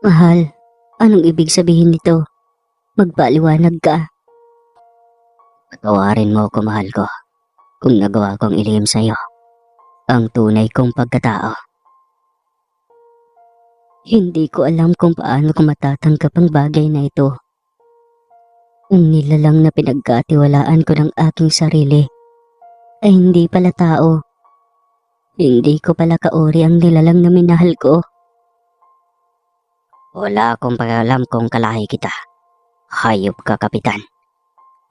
Mahal, anong ibig sabihin nito? Magpaliwanag ka. Patawarin mo ako, mahal ko, kung nagawa kong ilihim sa'yo ang tunay kong pagkatao. Hindi ko alam kung paano ko matatanggap ang bagay na ito. Ang nilalang na pinagkatiwalaan ko ng aking sarili ay hindi pala tao. Hindi ko pala kaori ang nilalang na minahal ko. Wala akong pakialam kung kalahi kita. Hayop ka, kapitan.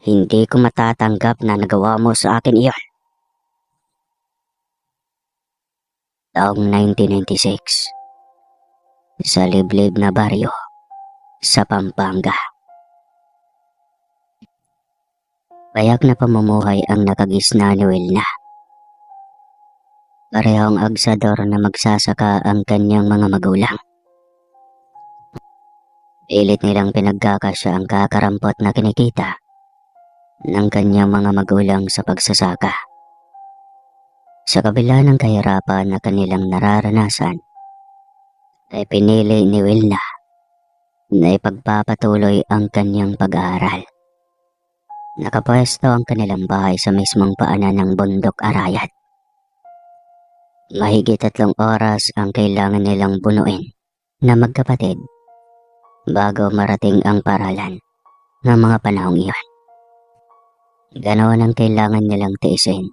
Hindi ko matatanggap na nagawa mo sa akin iyon. Taong 1996, sa liblib na baryo sa Pampanga. Payak na pamumuhay ang nakagisna ni Wilna. Parehong agsador na magsasaka ang kanyang mga magulang. Pilit nilang pinagkakasya ang kakarampot na kinikita ng kanyang mga magulang sa pagsasaka. Sa kabila ng kahirapan na kanilang nararanasan, ay pinili ni Wilna na ipagpapatuloy ang kanyang pag-aaral. Nakapwesto ang kanilang bahay sa mismong paanan ng bundok Arayat. Mahigit 3 oras ang kailangan nilang bunuin na magkapatid bago marating ang paralan ng mga panahong iyon. Ganoon ang kailangan nilang tiisin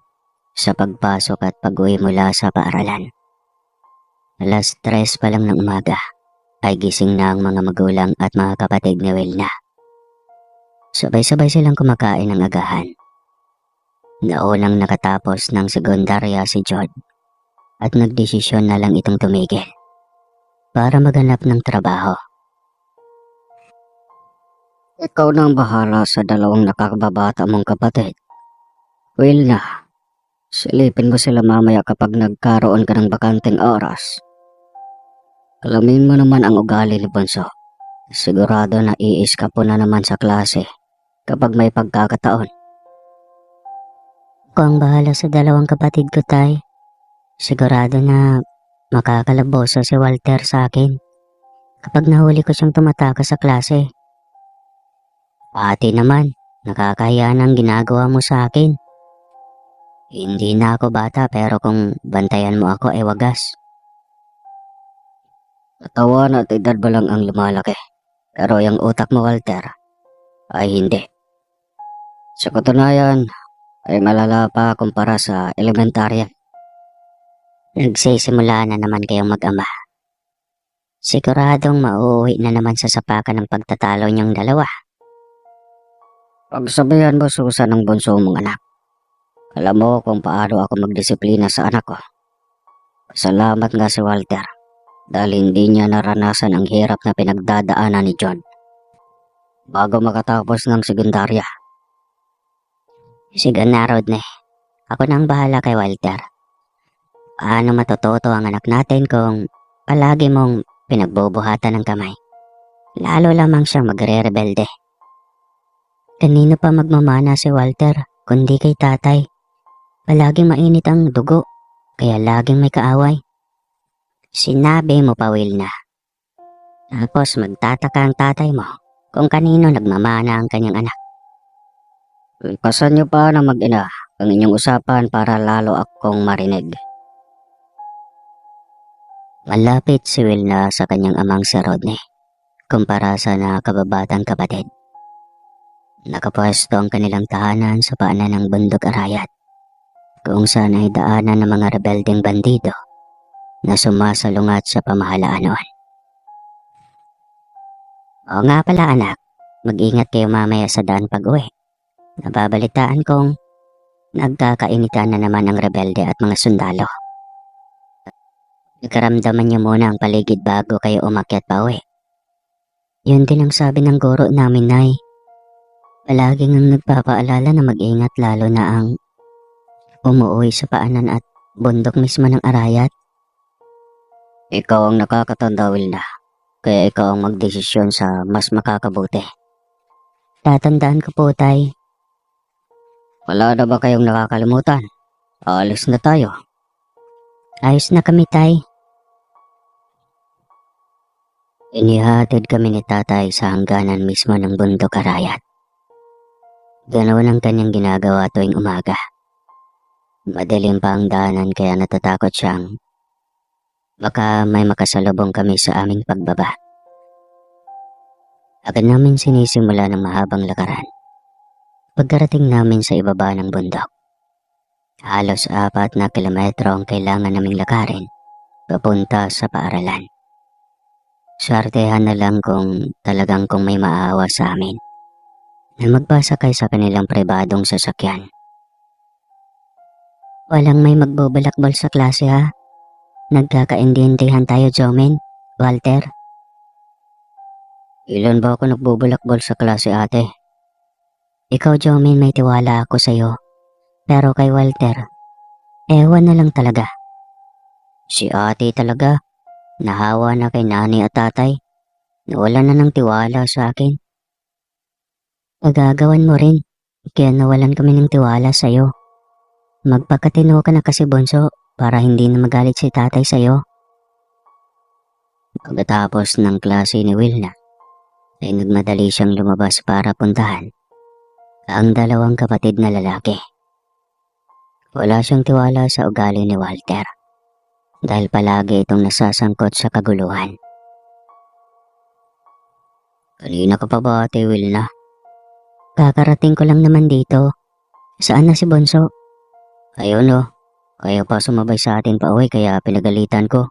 sa pagpasok at pag-uwi mula sa paaralan. Alas 3 pa lang ng umaga ay gising na ang mga magulang at mga kapatid ni Wilna. Sabay-sabay silang kumakain ng agahan. Naunang nakatapos ng sekundarya si John at nagdesisyon na lang itong tumigil para maghanap ng trabaho. Ikaw nang bahala sa dalawang nakakababata mong kapatid. Wilna, silipin mo sila mamaya kapag nagkaroon ka ng bakanteng oras. Alamin mo naman ang ugali ni Bonso. Sigurado na iiskapo na naman sa klase kapag may pagkakataon. Ako ang bahala sa dalawang kapatid ko, tay. Sigurado na makakalaboso si Walter sa akin kapag nahuli ko siyang tumatakas sa klase. Pati naman, nakakahiya ang ginagawa mo sa akin. Hindi na ako bata pero kung bantayan mo ako ay wagas. Katawan at edad ba lang ang lumalaki? Pero yung utak mo, Walter, ay hindi. Sa katunayan, ay malala pa kumpara sa elementarya. Nagsisimula na naman kayong mag-ama. Siguradong mauuwi na naman sa sapakan ng pagtatalo niyong dalawa. Pagsabihan mo, Susan, ng bunso mong anak. Alam mo kung paano ako magdisiplina sa anak ko. Salamat nga si Walter dahil hindi niya naranasan ang hirap na pinagdadaanan ni John bago makatapos ng sekundarya. Sige na, Rodney. Ako na ang bahala kay Walter. Paano matututo ang anak natin kung palagi mong pinagbubuhatan ng kamay? Lalo lamang siyang magre-rebelde. Kanino pa magmamana si Walter kundi kay tatay? Palaging mainit ang dugo, kaya laging may kaaway. Sinabi mo pa, Wilna. Tapos magtataka ang tatay mo kung kanino nagmamana ang kanyang anak. Pasan niyo pa na mag-ina ang inyong usapan para lalo akong marinig. Malapit si Wilna sa kanyang amang si Rodney kumpara sa nakababatang kapatid. Nakapwesto ang kanilang tahanan sa paanan ng bundok Arayat kung saan ay daanan ng mga rebeldeng bandido na sumasalungat sa pamahalaan noon. Oo nga pala, anak, mag-ingat kayo mamaya sa daan pag-uwi. Nababalitaan kong nagkakainitan na naman ang rebelde at mga sundalo. Nagkaramdaman niyo muna ang paligid bago kayo umakyat pa uwi. Yun din ang sabi ng guro namin, Nay. Palaging ang nagpapaalala na mag-ingat lalo na ang umuwi sa paanan at bundok mismo ng Arayat. Ikaw ang nakakatanda, Wilna, kaya ikaw ang magdesisyon sa mas makakabuti. Tatandaan ko po, Tay. Wala na ba kayong nakakalimutan? Alis na tayo. Ayos na kami, Tay. Inihatid kami ni tatay sa hangganan mismo ng bundok Arayat. Ganoon ang kanyang ginagawa tuwing umaga. Madilim pa ang daanan kaya natatakot siyang baka may makasalubong kami sa aming pagbaba. Agad namin sinisimula ng mahabang lakaran. Pagkarating namin sa ibaba ng bundok, halos 4 na kilometro ang kailangan naming lakarin papunta sa paaralan. Swertehan na lang kung may maawa sa amin na magpasakay sa kanilang pribadong sasakyan. Walang may magbobalakbol sa klase ha? Nagkakaintindihan tayo, Jomen, Walter. Ilan ba ako nagbubulakbol sa klase, ate? Ikaw, Jomen, may tiwala ako sa'yo. Pero kay Walter, ewan na lang talaga. Si ate talaga, nahawa na kay nani at tatay. Nawala na ng tiwala sa akin. Pagagawan mo rin, kaya nawalan kami ng tiwala sa'yo. Magpakatino ka na kasi, Bonso, para hindi na magalit si tatay sa'yo. Pagkatapos ng klase ni Wilna, ay nagmadali siyang lumabas para puntahan ang 2 kapatid na lalaki. Wala siyang tiwala sa ugali ni Walter dahil palagi itong nasasangkot sa kaguluhan. Kanina ka pa ba, ate Wilna? Kakarating ko lang naman dito. Saan na si Bonso? Ayun o, kaya pa sumabay sa atin pa uwi kaya pinagalitan ko.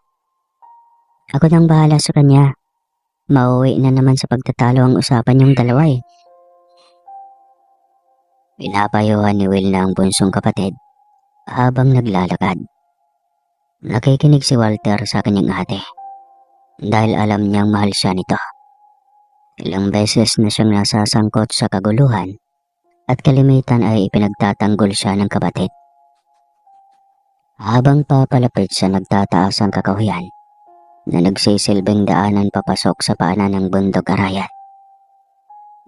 Ako nang bahala sa kanya. Mauwi na naman sa pagtatalo ang usapan yung dalawa eh. Pinapayuhan ni Wilna ang bunsong kapatid habang naglalakad. Nakikinig si Walter sa kanyang ate dahil alam niyang mahal siya nito. Ilang beses na siyang nasasangkot sa kaguluhan at kalimitan ay ipinagtatanggol siya ng kapatid. Habang papalapit sa nagtataas ang kakahuyan na nagsisilbing daanan papasok sa paanan ng bundok Arayat,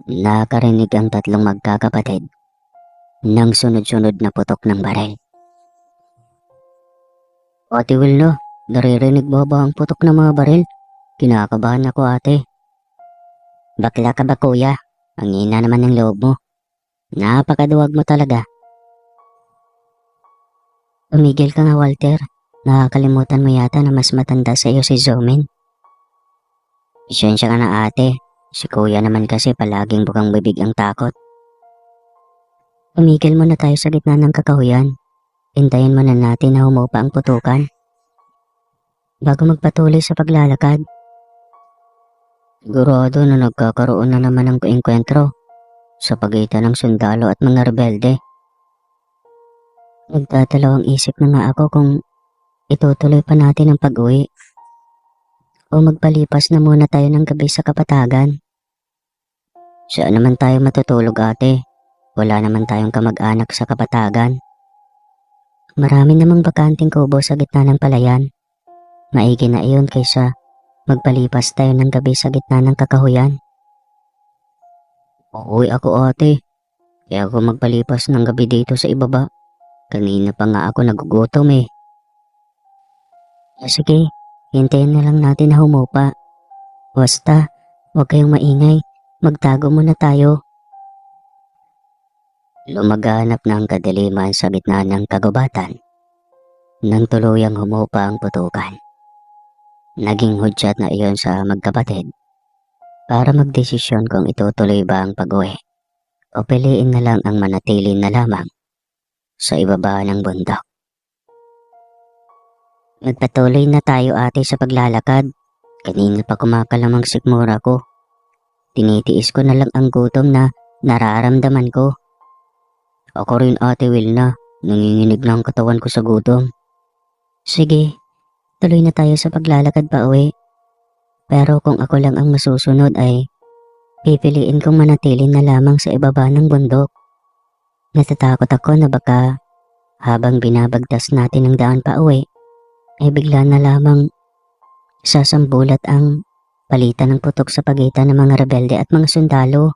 nakarinig ang 3 magkakapatid ng sunod-sunod na putok ng baril. Ate Wilna, naririnig ba ang putok ng mga baril? Kinakabahan ako, ate. Bakla ka ba, kuya? Ang hina naman ng loob mo. Napakaduwag mo talaga. Tumigil ka nga, Walter. Nakakalimutan mo yata na mas matanda sa iyo si Zomen. Isyensya ka na, ate. Si kuya naman kasi palaging bukang bibig ang takot. Tumigil muna tayo sa gitna ng kakahuyan. Hintayin muna natin na humupa ang putukan bago magpatuloy sa paglalakad. Sigurado na nagkakaroon na naman ng enkwentro sa pagitan ng sundalo at mga rebelde. Nagdadalawang isip na nga ako kung itutuloy pa natin ang pag-uwi o magpalipas na muna tayo ng gabi sa kapatagan. Saan naman tayo matutulog, ate? Wala naman tayong kamag-anak sa kapatagan. Marami namang bakanting kubo sa gitna ng palayan. Maigi na iyon kaysa magpalipas tayo ng gabi sa gitna ng kakahuyan. Uuwi ako, ate. Kaya ako magpalipas ng gabi dito sa ibaba. Kanina pa nga ako nagugutom eh. Sige, hintayin na lang natin na humupa. Basta, huwag kayong maingay. Magtago muna tayo. Lumaganap ng kadiliman sa gitna ng kagubatan nang tuluyang humupa ang putukan. Naging hudyat na iyon sa magkapatid para magdesisyon kung itutuloy ba ang pag-uwi o piliin na lang ang manatili na lamang sa ibaba ng bundok. Magpatuloy na tayo, ate, sa paglalakad. Kanina pa kumakalamang sikmura ko. Tinitiis ko na lang ang gutom na nararamdaman ko. Ako rin, ate Wilna. Nanginginig na ang katawan ko sa gutom. Sige, tuloy na tayo sa paglalakad pa uwi. Pero kung ako lang ang masusunod ay pipiliin kong manatili na lamang sa ibaba ng bundok. Natatakot ako na baka habang binabagtas natin ang daan pa uwi ay bigla na lamang sasambulat ang palitan ng putok sa pagitan ng mga rebelde at mga sundalo.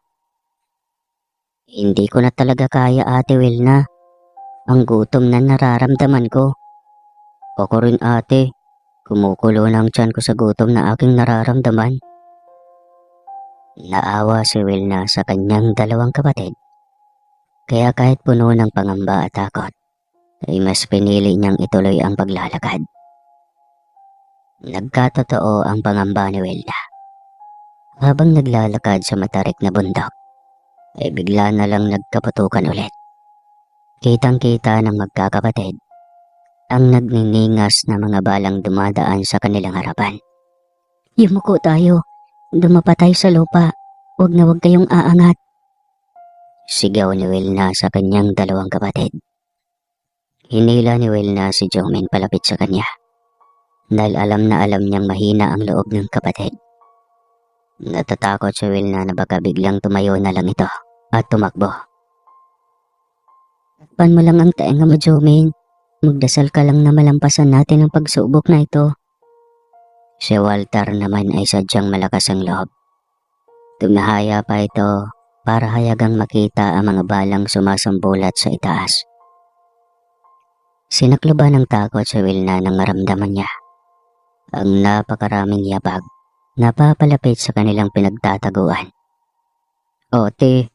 Hindi ko na talaga kaya, ate Wilna. Ang gutom na nararamdaman ko. Ako rin, ate. Kumukulo na ang tiyan ko sa gutom na aking nararamdaman. Naawa si Wilna sa kanyang dalawang kapatid, kaya kahit puno ng pangamba at takot, ay mas pinili niyang ituloy ang paglalakad. Nagkatotoo ang pangamba ni Wilna. Habang naglalakad sa matarik na bundok, ay bigla na lang nagkaputukan ulit. Kitang-kita ng magkakapatid ang nagniningas na mga balang dumadaan sa kanilang harapan. Yumuko tayo. Dumapatay sa lupa. Huwag na huwag kayong aangat. Sigaw ni Wilna sa kanyang dalawang kapatid. Hinila ni Wilna si Jomin palapit sa kanya, dahil alam na alam niyang mahina ang loob ng kapatid. Natatakot si Wilna na baka biglang tumayo na lang ito at tumakbo. Takpan mo lang ang tainga mo, Jomin. Magdasal ka lang na malampasan natin ang pagsubok na ito. Si Walter naman ay sadyang malakas ang loob. Tumahaya pa ito para hayagang makita ang mga balang sumasambulat sa itaas. Sinakluban ng takot si Wilna nang maramdaman niya ang napakaraming yabag na papalapit sa kanilang pinagtataguan. Ate,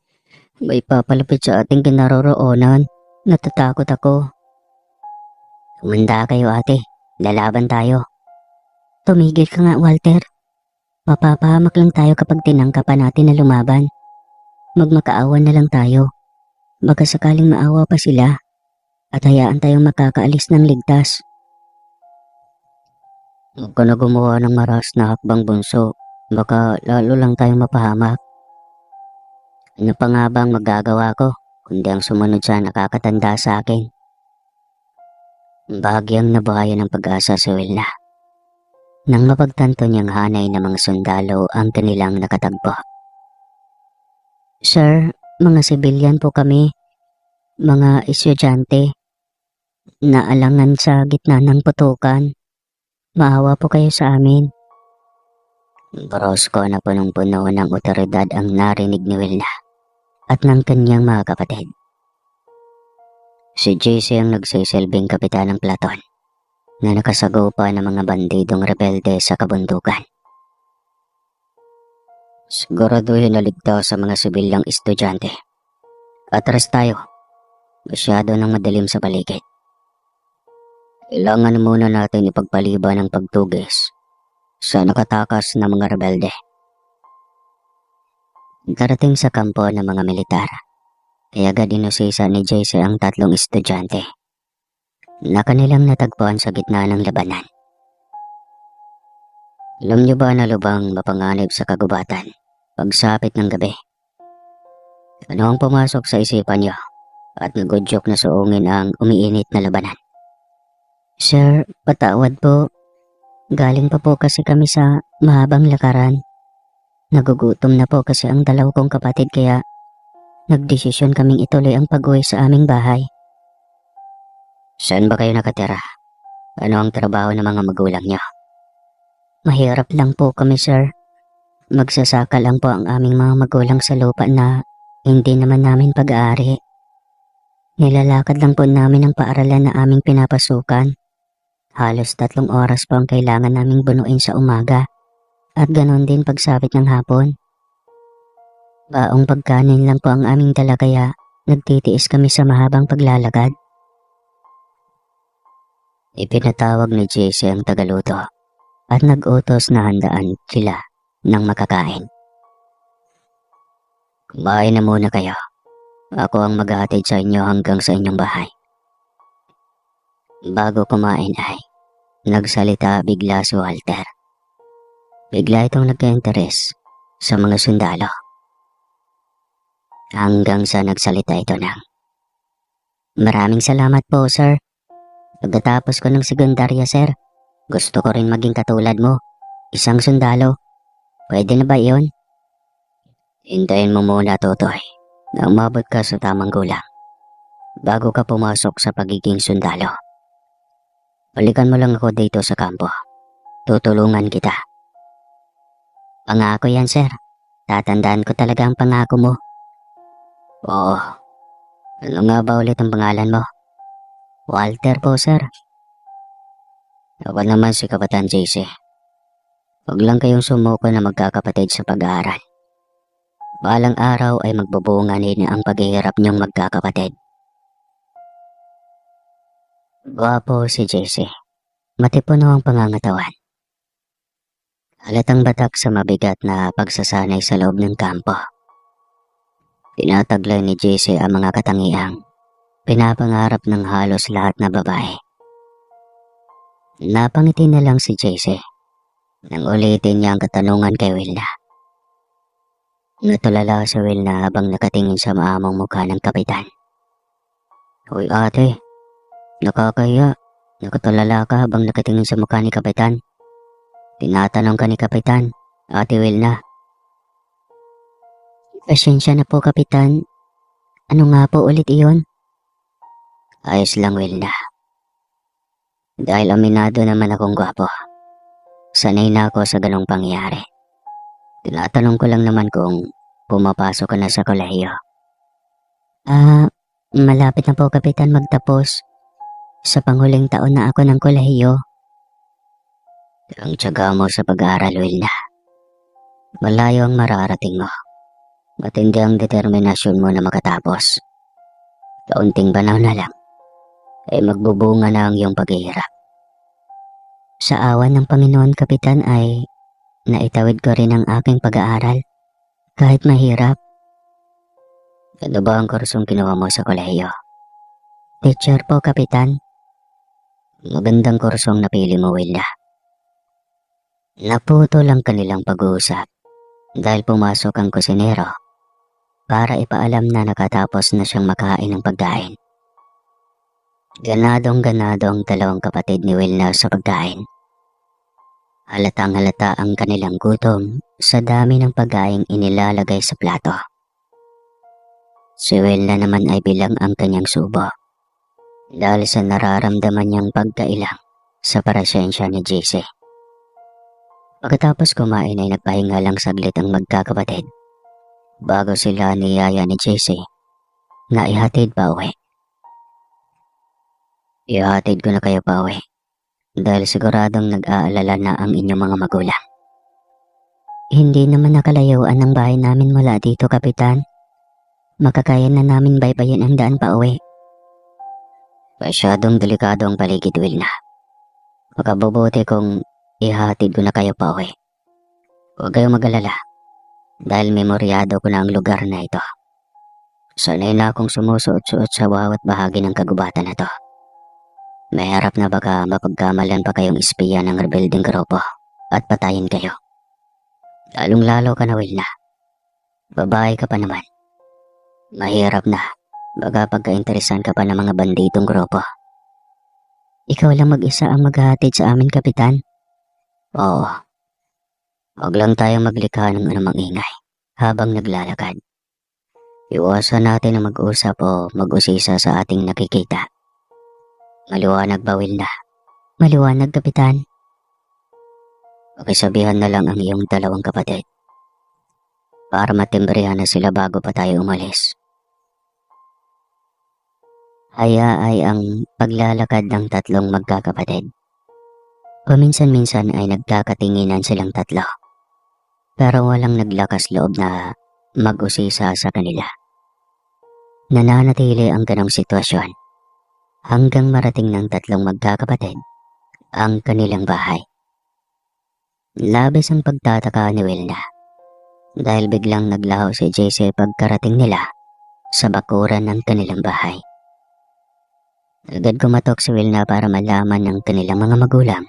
may papalapit sa ating kinaroroonan. Natatakot ako. Umanda kayo ate, lalaban tayo. Tumigil ka nga, Walter. Mapapahamak lang tayo kapag tinangkapan natin na lumaban. Magmakaawan na lang tayo. Baka sakaling maawa pa sila at hayaan tayong makakaalis ng ligtas. Huwag ka na gumawa ng maras na hakbang bunso. Baka lalo lang tayong mapahamak. Ano pa nga bang magagawa ko kundi ang sumunod sa nakakatanda sa akin? Bahagyang nabuhayan ng pag-asa si Wilna nang mapagtanto niyang hanay ng mga sundalo ang kanilang nakatagpo. Sir, mga sibilyan po kami. Mga estudyante. Naalangan sa gitna ng putukan. Maawa po kayo sa amin. Brosko na punong-puno ng otoridad ang narinig ni Wilna at ng kanyang mga kapatid. Si JC ang nagsisilbing kapitan ng platon na nakasagupa ng mga bandidong rebelde sa kabundukan. Siguraduhin na ligtas sa mga sibilyang estudyante. Atras tayo. Masyado nang madilim sa paligid. Kailangan muna natin ipagpaliban ang pagtugis sa nakatakas na mga rebelde. Darating sa kampo ng mga militar, kaya agad inusisa ni JC ang tatlong estudyante na kanilang natagpuan sa gitna ng labanan. Alam niyo ba na lubang mapanganib sa kagubatan pagsapit ng gabi? Ano ang pumasok sa isipan niyo at nagudyok na suungin ang umiinit na labanan? Sir, patawad po. Galing pa po kasi kami sa mahabang lakaran. Nagugutom na po kasi ang dalaw kong kapatid kaya nagdesisyon kaming ituloy ang pag-uwi sa aming bahay. Saan ba kayo nakatira? Ano ang trabaho ng mga magulang niyo? Mahirap lang po kami, sir. Magsasaka lang po ang aming mga magulang sa lupa na hindi naman namin pag-aari. Nilalakad lang po namin ang paaralan na aming pinapasukan. Halos 3 oras po ang kailangan naming bunuin sa umaga at ganon din pagsapit ng hapon. Baong pagkanin lang po ang aming dala kaya nagtitiis kami sa mahabang paglalakad. Ipinatawag ni JC ang tagaluto at nag-utos na handaan sila ng makakain. Kumain na muna kayo. Ako ang maghahatid sa inyo hanggang sa inyong bahay. Bago kumain ay nagsalita bigla si Walter. Bigla itong nagka-interes sa mga sundalo. Hanggang sa nagsalita ito ng, Maraming salamat po, sir. Pagkatapos ko ng sekundarya, sir, gusto ko rin maging katulad mo. Isang sundalo. Pwede na ba iyon? Hintayin mo muna, Totoy, na umabot ka sa tamang gulang bago ka pumasok sa pagiging sundalo. Balikan mo lang ako dito sa kampo. Tutulungan kita. Pangako yan, sir. Tatandaan ko talaga ang pangako mo. Oo. Ano nga ba ulit ang pangalan mo? Walter po, sir. Ako naman si Kapitan JC. Huwag lang kayong sumuko na magkakapatid sa pag-aaral. Balang araw ay magbubunga din ang paghihirap niyong magkakapatid. Gwapo si JC. Matipuno ang pangangatawan. Halatang batak sa mabigat na pagsasanay sa loob ng kampo. Tinataglay ni JC ang mga katangiang pinapangarap ng halos lahat na babae. Napangiti na lang si JC nang ulitin niya ang katanungan kay Wilna. Natulala si Wilna habang nakatingin sa maamong mukha ng kapitan. Uy ate, nakakaya. Nakatulala ka habang nakatingin sa mukha ni kapitan. Tinatanong ka ni kapitan, Ate Wilna. Pasensya na po kapitan. Ano nga po ulit iyon? Ayos lang Wilna. Dahil aminado naman akong gwapo. Sanay na ako sa ganong pangyayari. Tinatanong ko lang naman kung pumapasok ka na sa kolehiyo. Malapit na po kapitan magtapos. Sa panghuling taon na ako ng kolehiyo. Ang tiyaga mo sa pag-aaral, Wilna. Malayo ang mararating mo. Matindi ang determinasyon mo na makatapos. Kaunting panahon na lang, ay magbubunga na ang iyong paghihirap. Sa awan ng Panginoon, kapitan, ay naitawid ko rin ang aking pag-aaral. Kahit mahirap. Ano ba ang kursong kinuha mo sa kolehiyo? Teacher po, kapitan. Magandang kursong napili mo, Wilna. Naputo lang kanilang pag-uusap dahil pumasok ang kusinero para ipaalam na nakatapos na siyang makain ng pagkain. Ganadong-ganado ang dalawang kapatid ni Wilna sa pagkain. Halatang halata ang kanilang gutom sa dami ng pagkain inilalagay sa plato. Si Wilna naman ay bilang ang kanyang subo. Dahil sa nararamdaman niyang pagkailang sa presensya ni JC. Pagkatapos kumain ay nagpahinga lang saglit ang magkakapatid bago sila niyaya ni JC na ihatid pa uwi. Ihatid ko na kayo pa uwi dahil siguradong nag-aalala na ang inyong mga magulang. Hindi naman nakalayuan ang bahay namin mula dito, kapitan. Makakaya na namin baybayin ang daan pa uwi. Masyadong delikado ang paligid, Wilna. Makabubuti kung ihatid ko na kayo pa uwi. Huwag kayong mag-alala dahil memoryado ko na ang lugar na ito. Sanay na akong sumusuot-suot sa bawat bahagi ng kagubatan na to. May harap na baka mapagkamalan pa kayong espiya ng rebelding grupo at patayin kayo. Lalong-lalo ka na, Wilna. Babae ka pa naman. Mahirap na. Baka pagka-interesan ka pa ng mga banditong grupo. Ikaw lang mag-isa ang maghahatid sa amin, kapitan? Oo. Huwag lang tayong maglikha ng anumang ingay habang naglalakad. Iwasan natin na mag-usap o mag-usisa sa ating nakikita. Maliwanag ba, Wilna? Maliwanag, kapitan. Pakisabihan na lang ang iyong dalawang kapatid para matimbrihan na sila bago pa tayo umalis. Haya ay ang paglalakad ng tatlong magkakapatid. Paminsan-minsan ay nagkakatinginan silang tatlo. Pero walang naglakas loob na mag-usisa sa kanila. Nananatili ang ganong sitwasyon hanggang marating ng tatlong magkakapatid ang kanilang bahay. Labis ang pagtataka ni Wilna dahil biglang naglaho si JC pagkarating nila sa bakuran ng kanilang bahay. Agad kumatok si Wilna para malaman ng kanilang mga magulang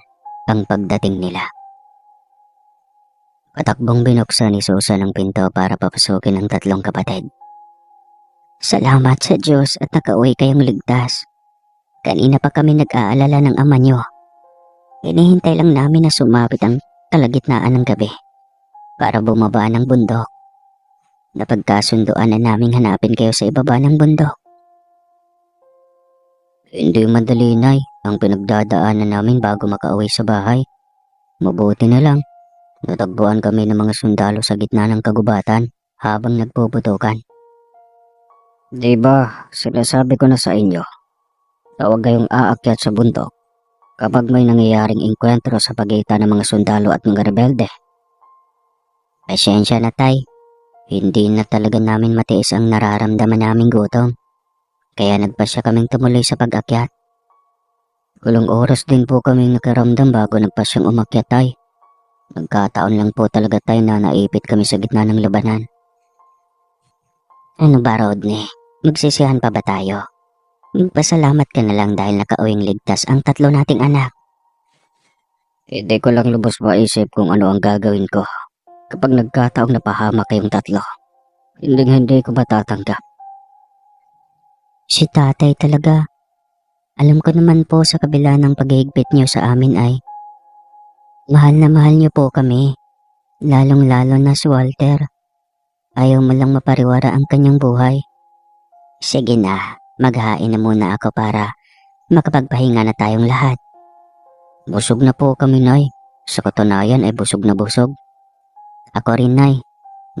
ang pagdating nila. Patakbong binuksan ni Susan ang pinto para papasukin ang tatlong kapatid. Salamat sa Diyos at nakauwi kayong ligtas. Kanina pa kami nag-aalala ng ama niyo. Hinihintay lang namin na sumapit ang kalagitnaan ng gabi para bumaba ng bundok. Napagkasunduan na naming hanapin kayo sa ibaba ng bundok. Hindi madali, Nay, ang pinagdadaanan namin bago makauwi sa bahay. Mabuti na lang, natagpuan kami ng mga sundalo sa gitna ng kagubatan habang nagpuputukan. Diba, sinasabi ko na sa inyo, na huwag kayong aakyat sa bundok kapag may nangyayaring engkwentro sa pagitan ng mga sundalo at mga rebelde. Pasensya na, Tay. Hindi na talaga namin matiis ang nararamdaman naming gutom. Kaya nagpasya kaming tumuloy sa pag-akyat. Walang oras din po kaming nakaramdam bago nagpasyang umakyat tay. Nagkataon lang po talaga tay na naipit kami sa gitna ng labanan. Ano ba, Rodney? Magsisihan pa ba tayo? Magpasalamat ka na lang dahil nakauwing ligtas ang tatlo nating anak. Hindi ko lang lubos maisip kung ano ang gagawin ko kapag nagkataong napahamak kayong tatlo. Hindi ko matatanggap. Si tatay talaga. Alam ko naman po sa kabila ng paghihigpit niyo sa amin ay mahal na mahal niyo po kami. Lalong-lalo na si Walter. Ayaw mo lang mapariwara ang kanyang buhay. Sige na, maghain na muna ako para makapagpahinga na tayong lahat. Busog na po kami, Nay. Sa katunayan ay busog na busog. Ako rin, Nay.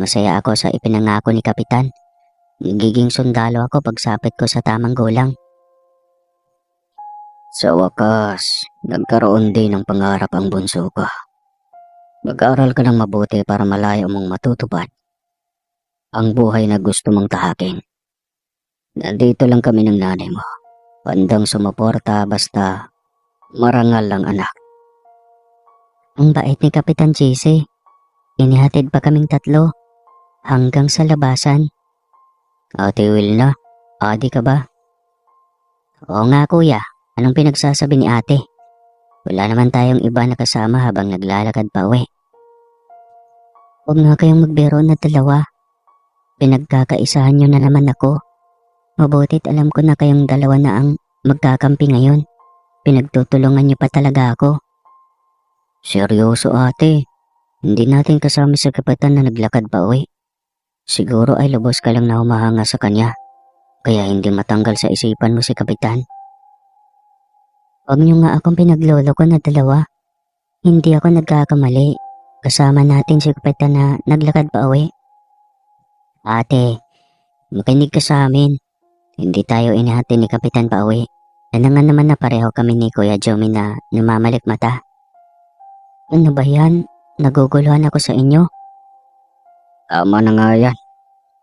Masaya ako sa ipinangako ni Kapitan. Nagiging sundalo ako pagsapit ko sa tamang gulang. Sa wakas, nagkaroon din ng pangarap ang bunso ko. Mag-aral ka ng mabuti para malayo mong matutupad ang buhay na gusto mong tahakin. Nandito lang kami ng nanay mo. Handang sumuporta basta marangal lang anak. Ang bait ni Kapitan JC. Inihatid pa kaming tatlo hanggang sa labasan. Ate Wilna, adi ka ba? Oo nga kuya, anong pinagsasabi ni ate? Wala naman tayong iba na kasama habang naglalakad pa uwi. Huwag nga kayong magbiro na dalawa. Pinagkakaisahan nyo na naman ako. Mabuti't alam ko na kayong dalawa na ang magkakampi ngayon. Pinagtutulungan nyo pa talaga ako. Seryoso ate, hindi natin kasama sa Kapitan na naglakad pa uwi. Siguro ay lubos ka lang na humahanga sa kanya, kaya hindi matanggal sa isipan mo si Kapitan. Huwag nyo nga akong pinaglolo ko na dalawa. Hindi ako nagkakamali. Kasama natin si Kapitan na naglakad pa uwi. Ate, makinig ka sa amin. Hindi tayo inihati ni Kapitan pa uwi. Alangan naman na pareho kami ni Kuya Jomi na namamalik mata. Ano ba yan? Naguguluhan ako sa inyo. Tama na nga yan.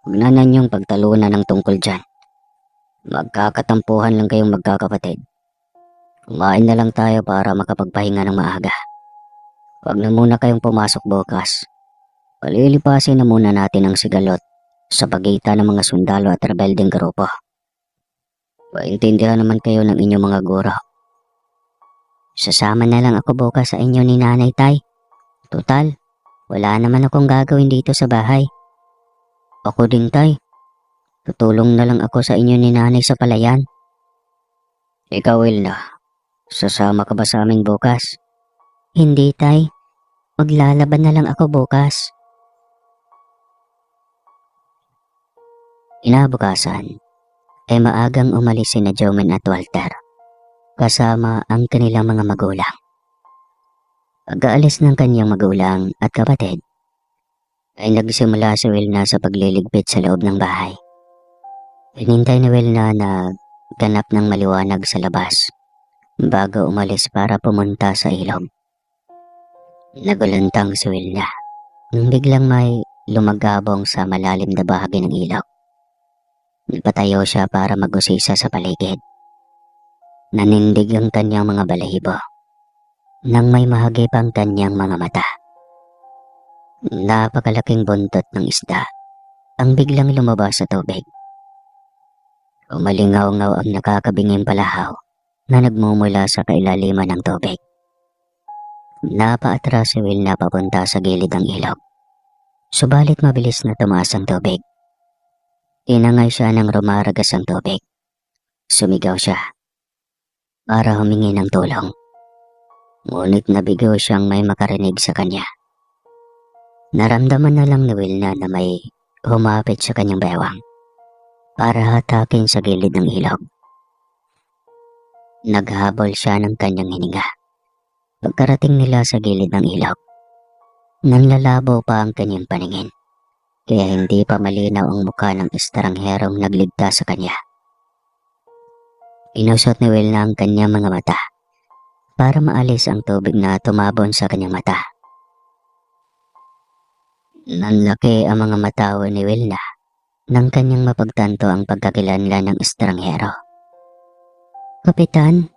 Huwag na nanyong pagtalunan ng tungkol dyan. Magkakatampuhan lang kayong magkakapatid. Kumain na lang tayo para makapagpahinga ng maaga. Huwag na muna kayong pumasok bukas. Palilipasin na muna natin ang sigalot sa pagitan ng mga sundalo at rebeldeng grupo. Paintindihan naman kayo ng inyong mga guro. Sasama na lang ako bukas sa inyo ni Nanay Tay. Total, wala naman akong gagawin dito sa bahay. Ako din, Tay. Tutulong na lang ako sa inyo ni Nanay sa palayan. Ikaw, Wilna, sasama ka ba sa amin bukas? Hindi, Tay. Maglalaban na lang ako bukas. Inabukasan, ay maagang umalis sina Jomen at Walter, kasama ang kanilang mga magulang. Pag-aalis ng kanyang magulang at kapatid, ay nagsimula si Wilna sa pagliligpit sa loob ng bahay. Hinintay ni Wilna na ganap ng maliwanag sa labas, bago umalis para pumunta sa ilog. Nagulantang si Wilna, nang biglang may lumagabong sa malalim na bahagi ng ilog. Nagpatayo siya para mag-usisa sa paligid. Nanindig ang kanyang mga balahibo nang may mahagip ang kanyang mga mata. Napakalaking buntot ng isda ang biglang lumabas sa tubig. Umalingaw-ngaw ang nakakabinging palahaw na nagmumula sa kailaliman ng tubig. Napaatras si Will na papunta sa gilid ng ilog. Subalit mabilis na tumaas ang tubig. Tinangay siya ng rumaragas ang tubig. Sumigaw siya para humingi ng tulong. Ngunit nabigo siyang may makarinig sa kanya. Naramdaman na lang ni Wilna na may humapit sa kanyang bewang para hatakin sa gilid ng ilog. Naghabol siya ng kanyang hininga. Pagkarating nila sa gilid ng ilog, nanlalabo pa ang kanyang paningin, kaya hindi pa malinaw ang mukha ng estrangherong nagligtas sa kanya. Inusot ni Wilna ang kanyang mga mata para maalis ang tubig na tumabon sa kanyang mata. Nanlaki ang mga matawa ni Wilna nang kanyang mapagtanto ang pagkakilanlan ng estranghero. Kapitan,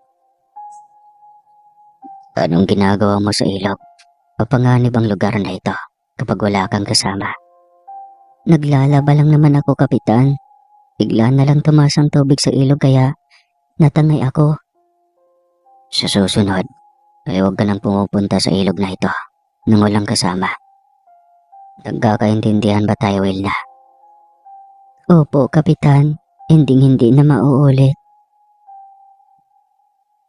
Anong ginagawa mo sa ilog? Mapanganib ang lugar na ito kapag wala kang kasama. naglalaba lang naman ako, Kapitan. Bigla na lang tumaas ang tubig sa ilog kaya natangay ako. Sa susunod, ay huwag ka nang pumupunta sa ilog na ito nang walang kasama. Nagkakaintindihan ba tayo, Wilna? Opo, Kapitan. Hindi na mauulit.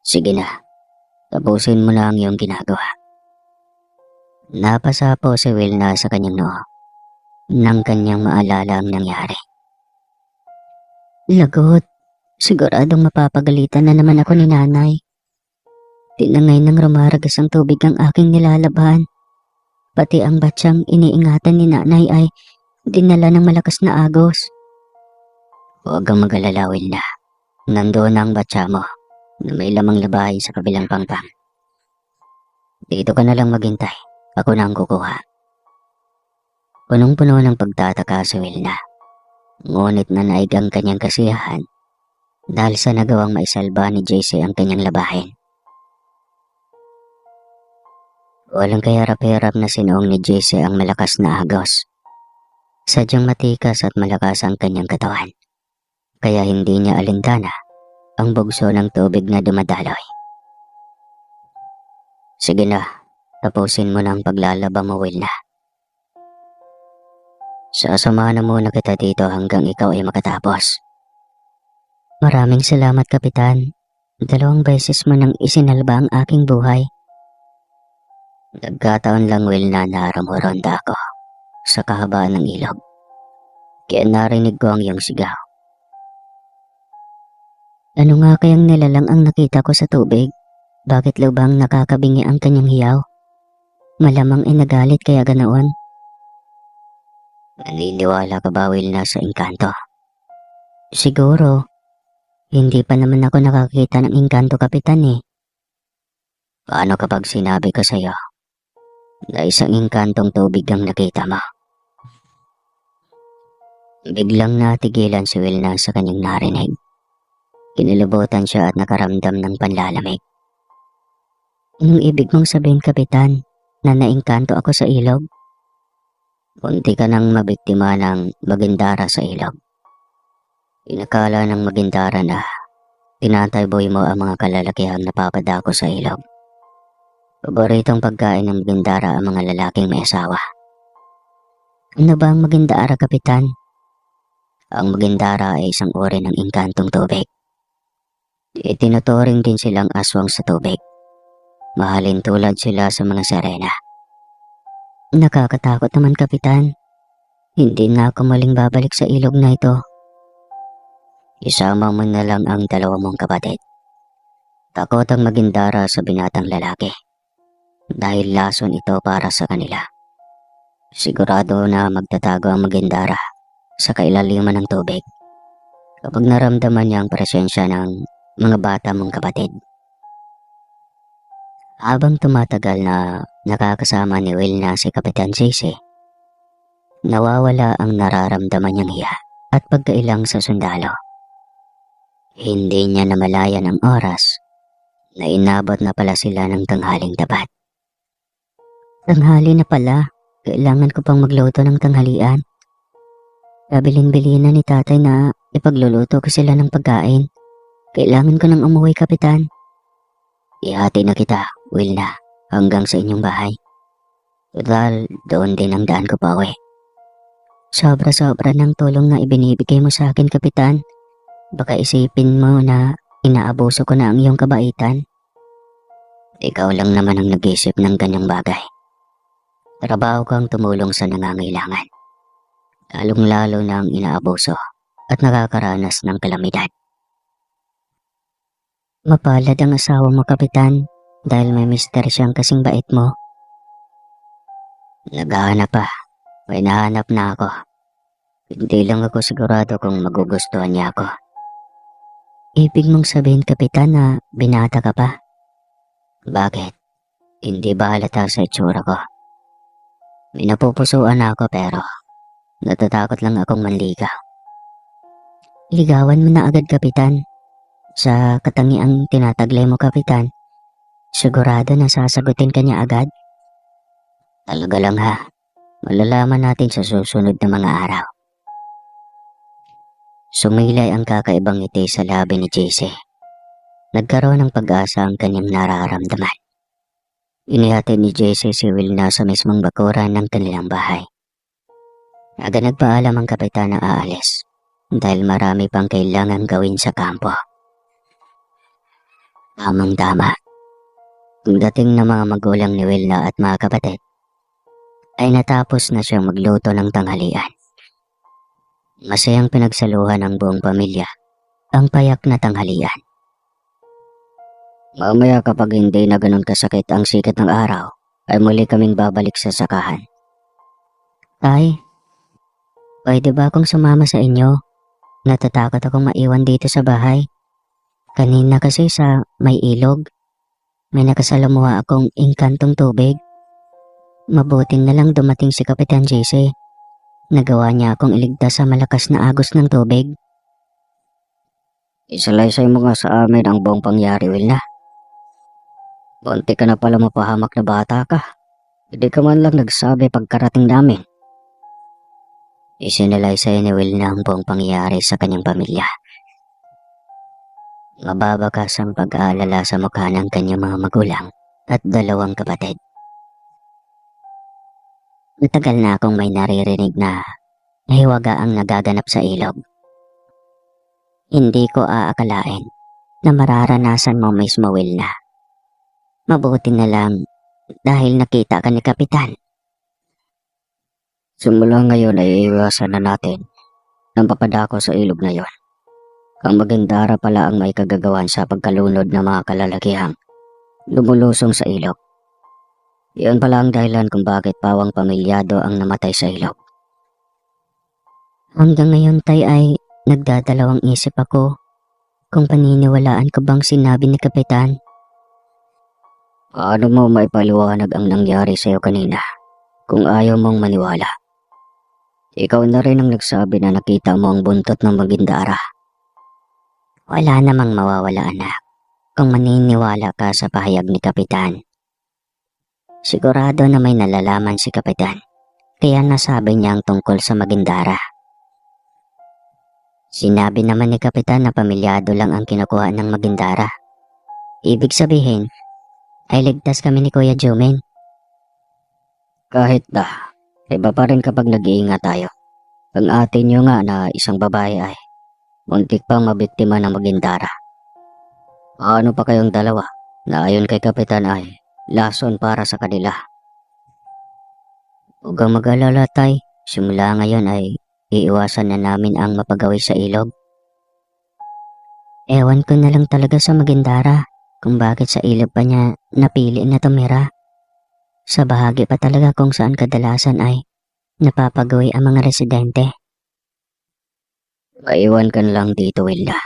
Sige na, tapusin mo na ang iyong ginagawa. Napasa po si Wilna sa kanyang noo nang kanyang maalala ang nangyari. Lagot. Siguradong mapapagalitan na naman ako ni nanay. Tinangay ng rumaragas ang tubig ang aking nilalaban. Pati ang batsyang iniingatan ni nanay ay dinala ng malakas na agos. Huwag kang mag-alala, Wilna. Nandoon ang batya mo na may lamang labahin sa kabilang pangpang. Dito ka na lang maghintay. Ako na ang kukuha. Punong-puno ng pagtataka si Wilna. Ngunit nanaig ang kanyang kasiyahan dahil sa nagawang maisalba ni JC ang kanyang labahin. Walang kaharap-harap na sinuong ni JC ang malakas na agos. Sadyang matikas at malakas ang kanyang katawan, kaya hindi niya alintana ang bugso ng tubig na dumadaloy. Sige na, tapusin mo na ang paglalaba mo, Wilna. Sasamahan na muna kita dito hanggang ikaw ay makatapos. Maraming salamat, Kapitan. 2 beses mo nang isinalba ang aking buhay. Nagkataon lang, Wilna, na rumuronda ako sa kahabaan ng ilog. Kaya narinig ko ang iyong sigaw. Ano nga kayang nilalang ang nakita ko sa tubig? Bakit lubang nakakabingi ang kanyang hiyaw? Malamang ay nagalit kaya ganoon. Naniniwala ka ba, Wilna, sa engkanto? Siguro. Hindi pa naman ako nakakita ng engkanto, Kapitan eh. Paano kapag sinabi ko sa'yo na isang engkantong tubig ang nakita mo? Biglang natigilan si Wilna sa kanyang narinig. Kinilabutan siya at nakaramdam ng panlalamig. Anong ibig mong sabihin, Kapitan? Na naengkanto ako sa ilog? Munti ka nang mabiktima ng magindara sa ilog. Inakala ng magindara na tinatayboy mo ang mga kalalakihang napapadako sa ilog. Paboritong pagkain ng magindara ang mga lalaking may asawa. Ano ba ang magindara, Kapitan? Ang magindara ay isang uri ng engkantong tubig. Itinuturing din silang aswang sa tubig. Mahalin tulad sila sa mga sirena. Nakakatakot naman, Kapitan. Hindi na ako muling babalik sa ilog na ito. Isama mo na lang ang 2 mong kapatid. Takot ang magindara sa binatang lalaki dahil lason ito para sa kanila. Sigurado na magtatago ang magindara sa kailaliman ng tubig kapag naramdaman niya ang presensya ng mga bata mong kapatid. Habang tumatagal na nakakasama ni Wilna si Kapitan JC, nawawala ang nararamdaman niyang hiya at pagkailang sa sundalo. Hindi niya namalayan ang oras na inabot na pala sila ng tanghaling tapat. Tanghali na pala. Kailangan ko pang magluto ng tanghalian. Kabilin-bilin na ni tatay na ipagluluto ko sila ng pagkain. Kailangan ko nang umuwi, Kapitan. Ihati na kita, Wilna, hanggang sa inyong bahay. Total, doon din ang daan ko pa uwi. Sobra-sobra ng tulong na ibinibigay mo sa akin, Kapitan. Baka isipin mo na inaabuso ko na ang iyong kabaitan. Ikaw lang naman ang nag-isip ng ganyang bagay. Trabaho kang tumulong sa nangangailangan. Lalong-lalo na ang inaabuso at nakakaranas ng kalamidad. Mapalad ang asawa mo, Kapitan, dahil may mister siyang kasing bait mo. Naghahanap pa. May nahanap na ako. Hindi lang ako sigurado kung magugustuhan niya ako. Ibig mong sabihin, Kapitan, na binata ka pa? Bakit? Hindi ba halata sa itsura ko? May napupusuan ako pero natatakot lang akong manligaw. Ligawan mo na agad, Kapitan. Sa katangiang tinataglay mo, Kapitan, sigurado na sasagutin ka niya agad. Talaga lang ha. Malalaman natin sa susunod na mga araw. Sumilay ang kakaibang ngiti sa labi ni JC. Nagkaroon ng pag-asa ang kanyang nararamdaman. Inihatid ni JC si Wilna sa mismong bakuran ng kanilang bahay. Agad nagpaalam ang kapitan na aalis dahil marami pang kailangan gawin sa kampo. Tamang-tama. Pagdating ng mga magulang ni Wilna at mga kapatid, ay natapos na siyang magluto ng tanghalian. Masayang pinagsaluhan ng buong pamilya ang payak na tanghalian. Mamaya kapag hindi na ganun kasakit ang sikat ng araw, ay muli kaming babalik sa sakahan. Tay, pwede ba akong sumama sa inyo? Natatakot akong maiwan dito sa bahay. Kanina kasi sa may ilog, may nakasalamuha akong inkantong tubig. Mabuti na lang dumating si Kapitan JC. Nagawa niya akong iligtas sa malakas na agos ng tubig. Isalaysay mo nga sa amin ang buong pangyari, Wilna. Bunti ka na pala mapahamak na bata ka. Hindi ka man lang nagsabi pagkarating namin. Isinalaysay ni Wilna ang buong pangyari sa kanyang pamilya. Mababakas ang pag-aalala sa mukha ng kanyang mga magulang at dalawang kapatid. Matagal na akong may naririnig na hiwaga ang nagaganap sa ilog. Hindi ko aakalain na mararanasan mo mismo, Wilna. Mabuti na lang dahil nakita ka ni Kapitan. Simula ngayon ay iiwasan na natin ng papadako sa ilog na yon. Ang Magindara pala ang may kagagawan sa pagkalunod ng mga kalalakihang lumulusong sa ilog. Iyon pala ang dahilan kung bakit pawang pamilyado ang namatay sa ilog. Hanggang ngayon, Tay, ay nagdadalawang isip ako kung paniniwalaan ko bang sinabi ni Kapitan. Paano mo maipaliwanag ang nangyari sa'yo kanina kung ayaw mong maniwala? Ikaw na rin ang nagsabi na nakita mo ang buntot ng Magindara. Wala namang mawawala, anak, kung maniniwala ka sa pahayag ni Kapitan. Sigurado na may nalalaman si Kapitan, kaya nasabi niya ang tungkol sa Magindara. Sinabi naman ni Kapitan na pamilyado lang ang kinukuha ng Magindara. Ibig sabihin, ay ligtas kami ni Kuya Jumen. Kahit na, iba pa rin kapag nag-iingat tayo. Ang atin nyo nga na isang babae ay muntik pang mabiktima ng Magindara. Paano pa kayong dalawa na ayon kay Kapitan ay lason para sa kanila? Huwag kang mag-alala, Tay. Simula ngayon ay iiwasan na namin ang mapagawi sa ilog. Ewan ko na lang talaga sa Magindara kung bakit sa ilog pa niya napili na tumira. Sa bahagi pa talaga kung saan kadalasan ay napapagawi ang mga residente. Maiwan ka na lang dito, Wilda.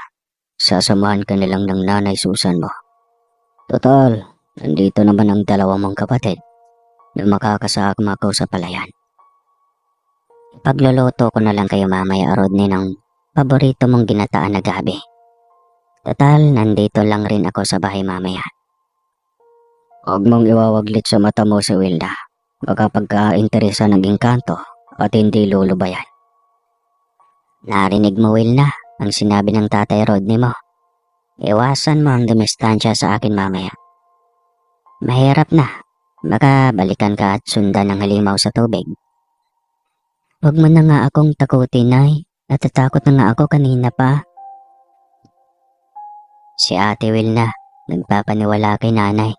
Sasamahan ka na lang ng nanay Susan mo. Total, nandito naman ang dalawa mong kapatid na makakasama ko sa palayan. Pagluluto ko na lang kayo mamaya, Rodney, ng paborito mong ginataan na gabi. Total, nandito lang rin ako sa bahay mamaya. Huwag mong iwawaglit sa mata mo si Wilda. Baka pagka-interesa ng engkanto at hindi lulubayan. Narinig mo, Wilna, ang sinabi ng tatay Rodney mo. Iwasan mo ang dumistansya sa akin mamaya. Mahirap na. Baka balikan ka at sundan ng halimaw sa tubig. Huwag mo na nga akong takutin, Nay. Natatakot na nga ako kanina pa. Si Ate Wilna, nagpapaniwala kay nanay.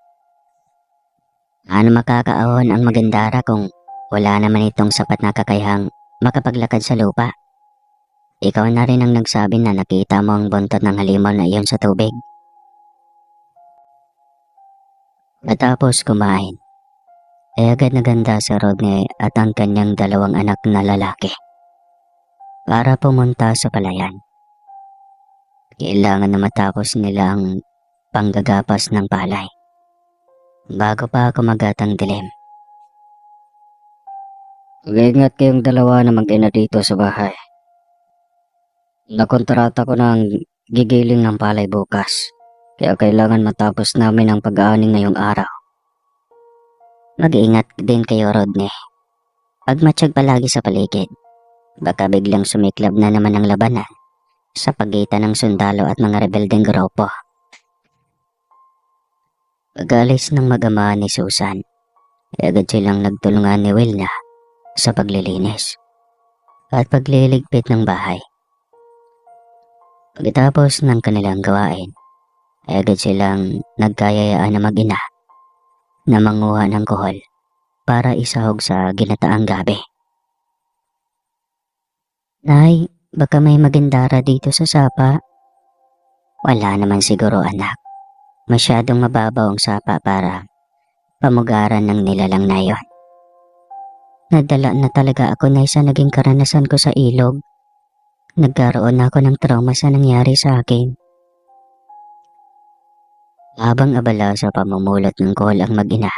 Ano makakaahon ang Magindara kung wala naman itong sapat na kakayahang makapaglakad sa lupa? Ikaw na rin ang nagsabi na nakita mo ang buntot ng halimaw na iyon sa tubig. Matapos kumain, ay agad naganda si Rodney at ang kanyang dalawang anak na lalaki para pumunta sa palayan. Kailangan na matapos nila ang panggagapas ng palay bago pa kumagat ang dilim. Mag-ingat kayong dalawa na mag-ina dito sa bahay. Nakontrata ko ng gigiling ng palay bukas. Kaya kailangan matapos namin ang pag-aaning ngayong araw. Mag-iingat din kayo, Rodney. Pagmatsyag palagi sa paligid. Baka biglang sumiklab na naman ang labanan sa pagitan ng sundalo at mga rebeldeng grupo. Pag-alis ng mag-ama ni Susan, agad silang nagtulungan ni Wilna sa paglilinis at pagliligpit ng bahay. Pagkatapos ng kanilang gawain, agad silang nagkayayaan na mag-ina na manguha ng kohol para isahog sa ginataang gabi. Nay, baka may magandara dito sa sapa. Wala naman siguro, anak. Masyadong mababaw ang sapa para pamugaran ng nilalang na yon. Nadala na talaga ako, Nay, sa naging karanasan ko sa ilog. Nagkaroon ako ng trauma sa nangyari sa akin. Habang abala sa pamumulot ng kohol ang mag-ina,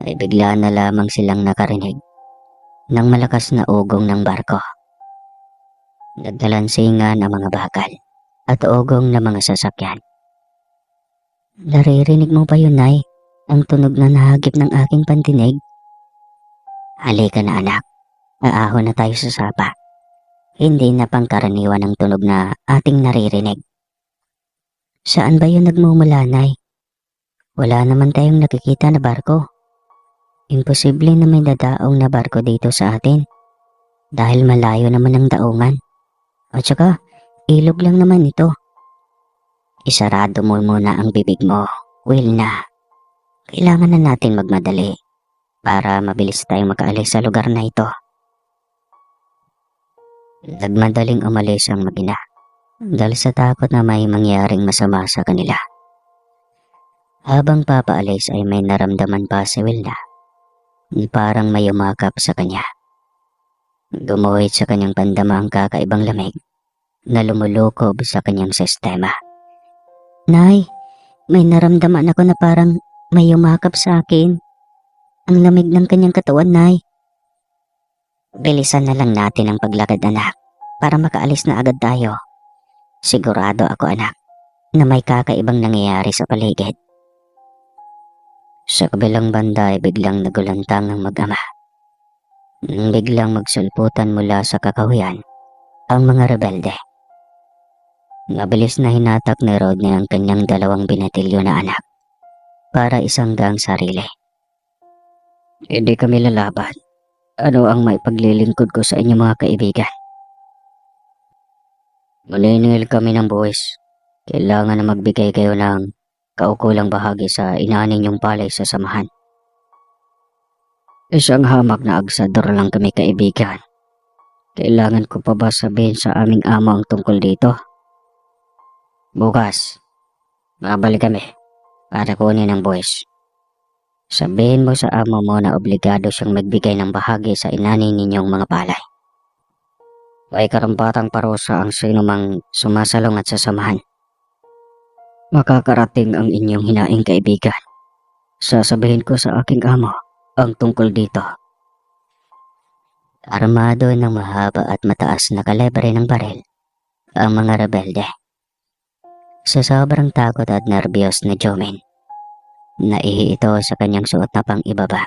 ay bigla na lamang silang nakarinig ng malakas na ugong ng barko. Nagdalansingan ang mga bakal at ugong ng mga sasakyan. Naririnig mo ba yun, Nay? Ang tunog na nahagip ng aking pandinig? Halika na, anak. Aahon na tayo sa sapa. Hindi na pangkaraniwan ang tunog na ating naririnig. Saan ba yun nagmumula, Nay? Wala naman tayong nakikita na barko. Imposible na may dadaong na barko dito sa atin. Dahil malayo naman ang daungan. At saka, ilog lang naman ito. Isarado mo muna ang bibig mo, Wilna. Kailangan na natin magmadali para mabilis tayong makaalis sa lugar na ito. Nagmadaling umalis ang mag-ina dahil sa takot na may mangyaring masama sa kanila. Habang papaalis ay may naramdaman pa si Wilna. Parang may umakap sa kanya. Gumuhit sa kanyang pandama ang kakaibang lamig na lumulukob sa kanyang sistema. Nay, may naramdaman ako na parang may umakap sa akin. Ang lamig ng kanyang katawan, Nay. Bilisan na lang natin ang paglakad, anak, para makaalis na agad tayo. Sigurado ako, anak, na may kakaibang nangyayari sa paligid. Sa kabilang banda ay biglang nagulantang ang mag-ama. Nang biglang magsulputan mula sa kakahuyan ang mga rebelde. Mabilis na hinatak ni Rodney ang kanyang 2 binatilyo na anak para isanggang sarili. Hindi kami lalaban. Ano ang maipaglilingkod ko sa inyo, mga kaibigan? Maniningil kami ng buwis. Kailangan na magbigay kayo ng kaukulang bahagi sa inaning yung palay sa samahan. Isang hamak na agsador lang kami, kaibigan. Kailangan ko pa ba sabihin sa aming amo ang tungkol dito? Bukas, babalik kami para kunin ang buwis. Sabihin mo sa amo mo na obligado siyang magbigay ng bahagi sa inaning ninyong mga palay. May karampatang parusa ang sinumang sumasalong at sasamahan. Makakarating ang inyong hinaing, kaibigan. Sasabihin ko sa aking amo ang tungkol dito. Armado ng mahaba at mataas na kalibre ng baril ang mga rebelde. Sa sobrang takot at nerbiyos na Jomin, naihi ito sa kanyang suot na pang-ibaba.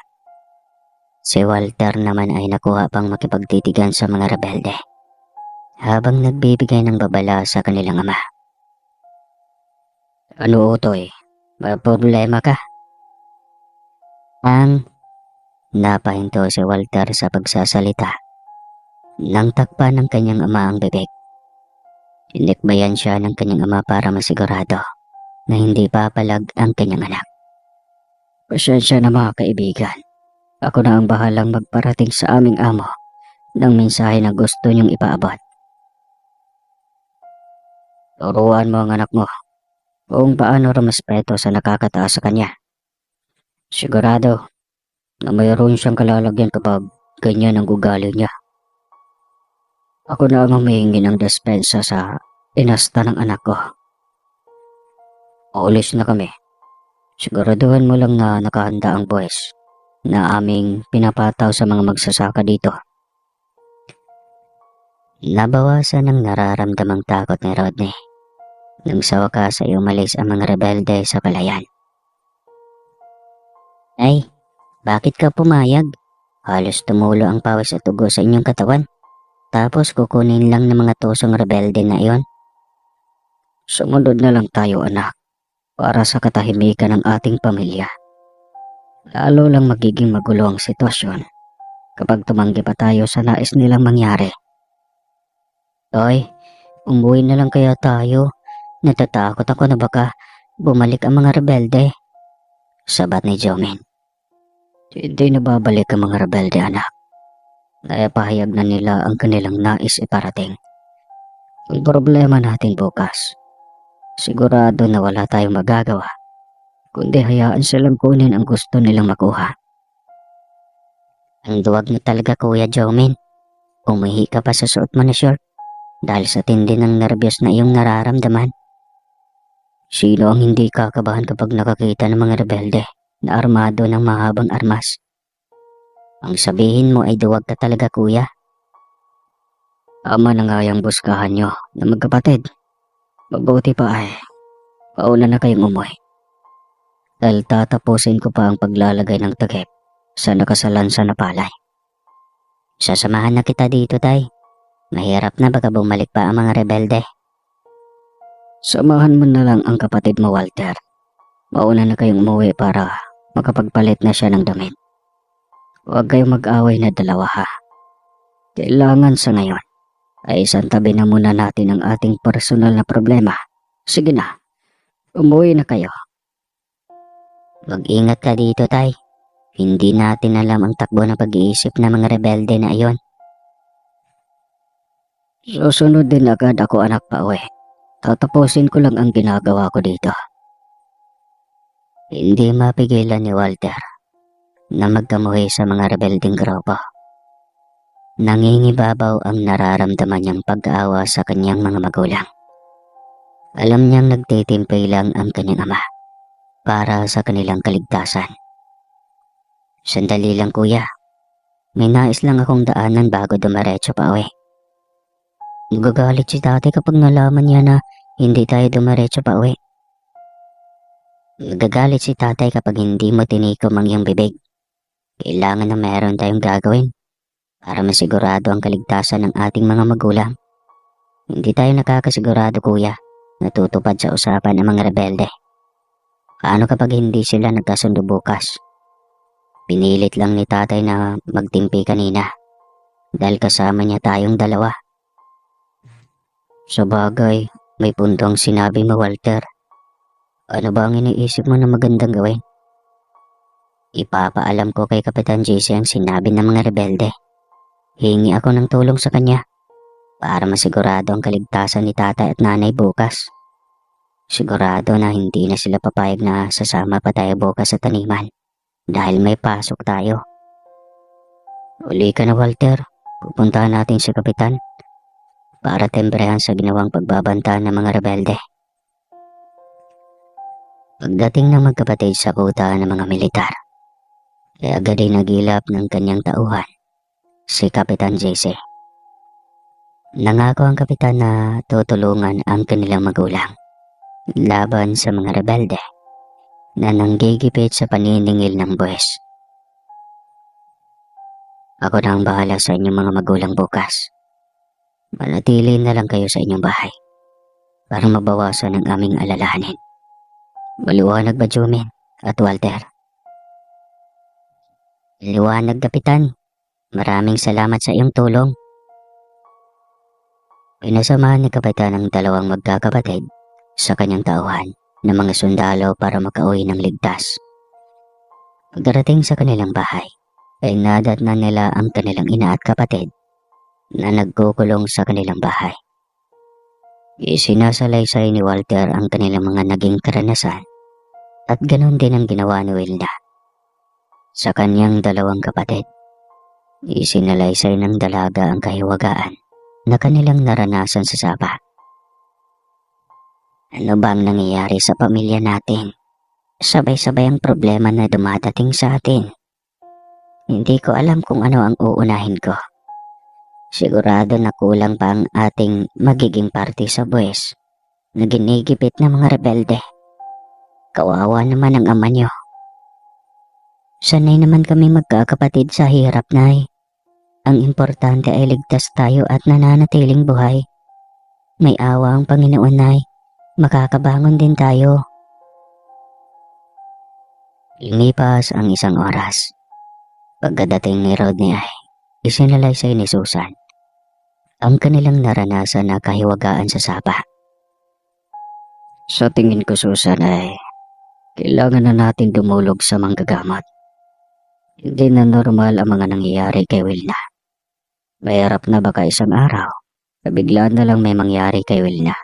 Si Walter naman ay nakuha pang makipagtitigan sa mga rebelde habang nagbibigay ng babala sa kanilang ama. Ano, Utoy? May problema ka? Napahinto si Walter sa pagsasalita nang takpan ng kanyang ama ang bibig. Inikbayan siya ng kanyang ama para masigurado na hindi papalag ang kanyang anak. Pasensya na, mga kaibigan. Ako na ang bahalang magparating sa aming amo ng mensahe na gusto niyong ipaabot. Turuan mo ang anak mo kung paano rumaspeto sa nakakataas sa kanya. Sigurado na mayroon siyang kalalagyan kapag ganyan ang ugali niya. Ako na ang humihingi ng despensa sa inasta ng anak ko. Ulis na kami. Siguraduhan mo lang na nakahanda ang buwis na aming pinapataw sa mga magsasaka dito. Nabawasan ang nararamdamang takot ni Rodney nang sa wakas ay umalis ang mga rebelde sa palayan. Ay, bakit ka pumayag? Halos tumulo ang pawis at dugo sa inyong katawan. Tapos kukunin lang ng mga tusong rebelde na iyon. Sumunod na lang tayo, anak, para sa katahimikan ng ating pamilya. Lalo lang magiging magulo ang sitwasyon kapag tumanggi pa tayo sa nais nilang mangyari. Toy, umuwi na lang kaya tayo. Natatakot ako na baka bumalik ang mga rebelde. Sabat ni Jomin. Hindi na babalik ang mga rebelde, anak. Naipahayag na nila ang kanilang nais iparating. Ang problema natin bukas, sigurado na wala tayong magagawa, kundi hayaan silang kunin ang gusto nilang makuha. Ang duwag mo talaga, Kuya Jomin. Umihi ka pa sa suot mo na short dahil sa tindi ng nervyos na iyong nararamdaman. Sino ang hindi kakabahan kapag nakakita ng mga rebelde na armado ng mahabang armas? Ang sabihin mo ay duwag ka talaga, Kuya. Ama na nga yung buskahan nyo na magkapatid. Mabuti pa ay pauna na kayong umuwi. Dahil tatapusin ko pa ang paglalagay ng takip sa nakasalansa na palay. Sasamahan na kita dito, Tay. Mahirap na baka bumalik pa ang mga rebelde. Samahan mo na lang ang kapatid mo, Walter. Mauna na kayong umuwi para makapagpalit na siya ng damit. Huwag kayong mag-away na dalawa, ha. Kailangan sa ngayon ay isantabi na muna natin ang ating personal na problema. Sige na, umuwi na kayo. Mag-ingat ka dito, Tay. Hindi natin alam ang takbo ng pag-iisip ng mga rebelde na iyon. Susunod din agad ako, anak, pa uwi. Tatapusin ko lang ang ginagawa ko dito. Hindi mapigilan ni Walter na magkamuhi sa mga rebeldeng grupo. Nangingibabaw ang nararamdaman niyang pag-aawa sa kanyang mga magulang. Alam niyang nagtitimpay lang ang kanyang ama para sa kanilang kaligtasan. Sandali lang, Kuya. May nais lang akong daanan bago dumiretso pa uwi. Magagalit si tatay kapag nalaman niya na hindi tayo dumiretso pa uwi. Magagalit si tatay kapag hindi mo tinikom ang iyong bibig. Kailangan na meron tayong gagawin para masigurado ang kaligtasan ng ating mga magulang. Hindi tayo nakakasigurado, Kuya, na tutupad sa usapan ng mga rebelde. Paano kapag hindi sila nagkasundo bukas? Pinilit lang ni tatay na magtimpi kanina dahil kasama niya tayong dalawa. Sa bagay, may puntong sinabi mo, Walter. Ano ba ang iniisip mo na magandang gawin? Ipapaalam ko kay Kapitan JC ang sinabi ng mga rebelde. Hingi ako ng tulong sa kanya para masigurado ang kaligtasan ni tatay at nanay bukas. Sigurado na hindi na sila papayag na sasama pa tayo bukas sa taniman dahil may pasok tayo. Uli ka na, Walter. Pupuntahan natin si Kapitan para tembrehan sa ginawang pagbabanta ng mga rebelde. Pagdating ng magkapatid sa kuta ng mga militar, ay agad ay nagilap ng kanyang tauhan, si Kapitan JC. Nangako ang kapitan na tutulungan ang kanilang magulang laban sa mga rebelde na nanggigipit sa paniningil ng buwis. Ako na ang bahala sa inyong mga magulang bukas. Manatili na lang kayo sa inyong bahay para mabawasan ang aming alalahanin. Maliwanag ba, Jomin at Walter? Liwanag, Kapitan. Maraming salamat sa iyong tulong. Pinasamahan ni Kapitan ang dalawang magkakapatid sa kanyang tauhan ng mga sundalo para makauwi ng ligtas. Pagdating sa kanilang bahay, ay nadatnan nila ang kanilang ina at kapatid na nagkukulong sa kanilang bahay. Isinasalaysay ni Walter ang kanilang mga naging karanasan at ganon din ang ginawa ni Wilda sa kanyang dalawang kapatid. Isinalaysay ng dalaga ang kahiwagaan na kanilang naranasan sa Saba. Ano bang nangyayari sa pamilya natin? Sabay-sabay ang problema na dumadating sa atin. Hindi ko alam kung ano ang uunahin ko. Sigurado na kulang pa ang ating magiging party sa buwis na ginigipit ng mga rebelde. Kawawa naman ang ama niyo. Sanay naman kami magkakapatid sa hirap, Nay. Ang importante ay ligtas tayo at nananatiling buhay. May awa ang Panginoon, Nay. Makakabangon din tayo. Lumipas ang isang oras. Pagkadating ni Rodney ay isinalaysay ni Susan ang kanilang naranasan na kahiwagaan sa sapa. Sa tingin ko, Susan, ay kailangan na natin dumulog sa manggagamot. Hindi na normal ang mga nangyayari kay Wilna. Mahirap na baka isang araw, bigla na lang may mangyari kay Wilna.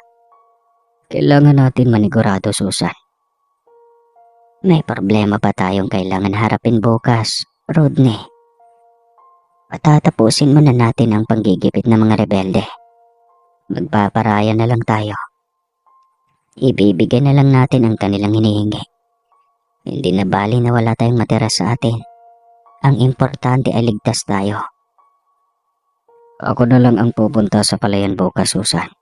Kailangan natin manigurado, Susan. May problema pa tayong kailangan harapin bukas, Rodney. Patatapusin muna natin ang panggigipit ng mga rebelde. Magpaparaya na lang tayo. Ibibigay na lang natin ang kanilang hinihingi. Hindi na bali na wala tayong matira sa atin. Ang importante ay ligtas tayo. Ako na lang ang pupunta sa palayan bukas, Susan.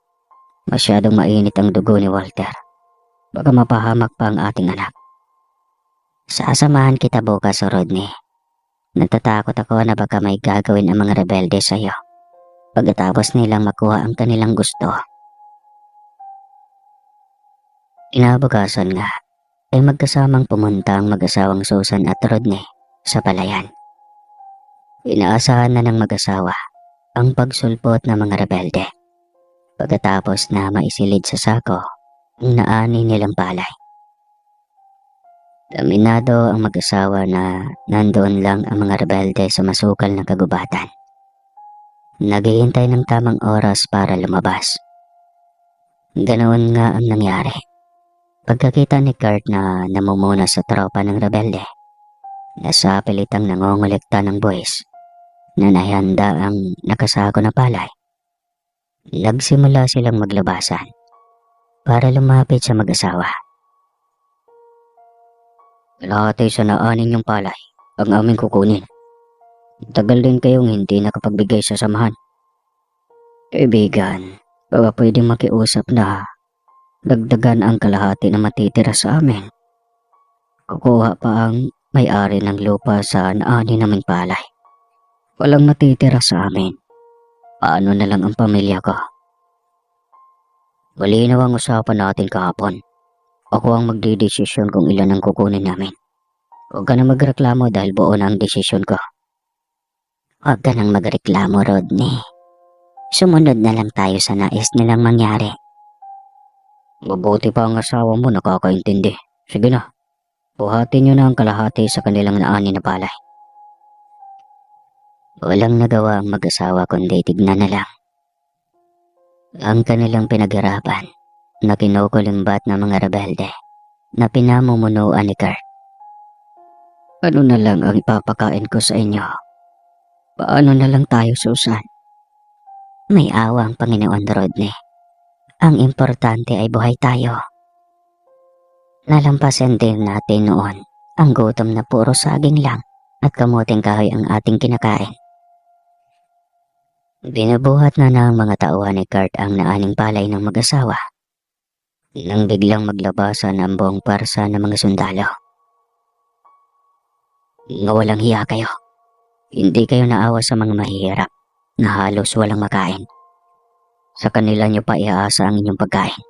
Masyadong mainit ang dugo ni Walter. Baka mapahamak pa ang ating anak. Sasamahan kita bukas, Rodney. Natatakot ako na baka may gagawin ang mga rebelde sa iyo pagkatapos nilang makuha ang kanilang gusto. Inabukasan nga ay magkasamang pumunta ang mag-asawang Susan at Rodney sa palayan. Inaasahan na ng mag-asawa ang pagsulpot ng mga rebelde pagkatapos na maisilid sa sako ang naani nilang palay. Aminado ang mag-asawa na nandoon lang ang mga rebelde sa masukal na kagubatan. Naghihintay ng tamang oras para lumabas. Ganoon nga ang nangyari. Pagkakita ni Kurt na namumuna sa tropa ng rebelde, nasa pilitang nangongolekta ng buwis na nahihanda ang nakasako na palay, nagsimula silang maglabasan para lumapit sa mag-asawa. Kalahati sa naanin yung palay ang aming kukunin. Tagal din kayong hindi nakapagbigay sa samahan. Kaibigan, baka pwedeng makiusap na dagdagan ang kalahati na matitira sa amin. Kukuha pa ang may-ari ng lupa sa naanin naming palay. Walang matitira sa amin. Paano na lang ang pamilya ko? Malinaw ang usapan natin kahapon. Ako ang magdidesisyon kung ilan ang kukunin namin. Huwag ka na magreklamo dahil buo na ang desisyon ko. Huwag ka nang magreklamo, Rodney. Sumunod na lang tayo sa nais nilang mangyari. Mabuti pa ang asawa mo nakakaintindi. Sige na, buhatin nyo na ang kalahati sa kanilang naani na palay. Walang nagawa ang mag-asawa kundi tignan na lang ang kanilang pinaghirapan na kinukulimbat ng mga rebelde na pinamumunuan ni Kurt. Ano na lang ang ipapakain ko sa inyo? Paano na lang tayo, Susan? May awa ang Panginoon, Rodney. Ang importante ay buhay tayo. Lalampasin din natin noon ang gutom na puro saging lang at kamuting kahoy ang ating kinakain. Binubuhat na ng mga tauhan ni Kurt ang naaning palay ng mag-asawa nang biglang maglabasan ang buong parsa ng mga sundalo. Walang hiya kayo. Hindi kayo naawa sa mga mahihirap na halos walang makain. Sa kanila nyo pa iaasa ang inyong pagkain.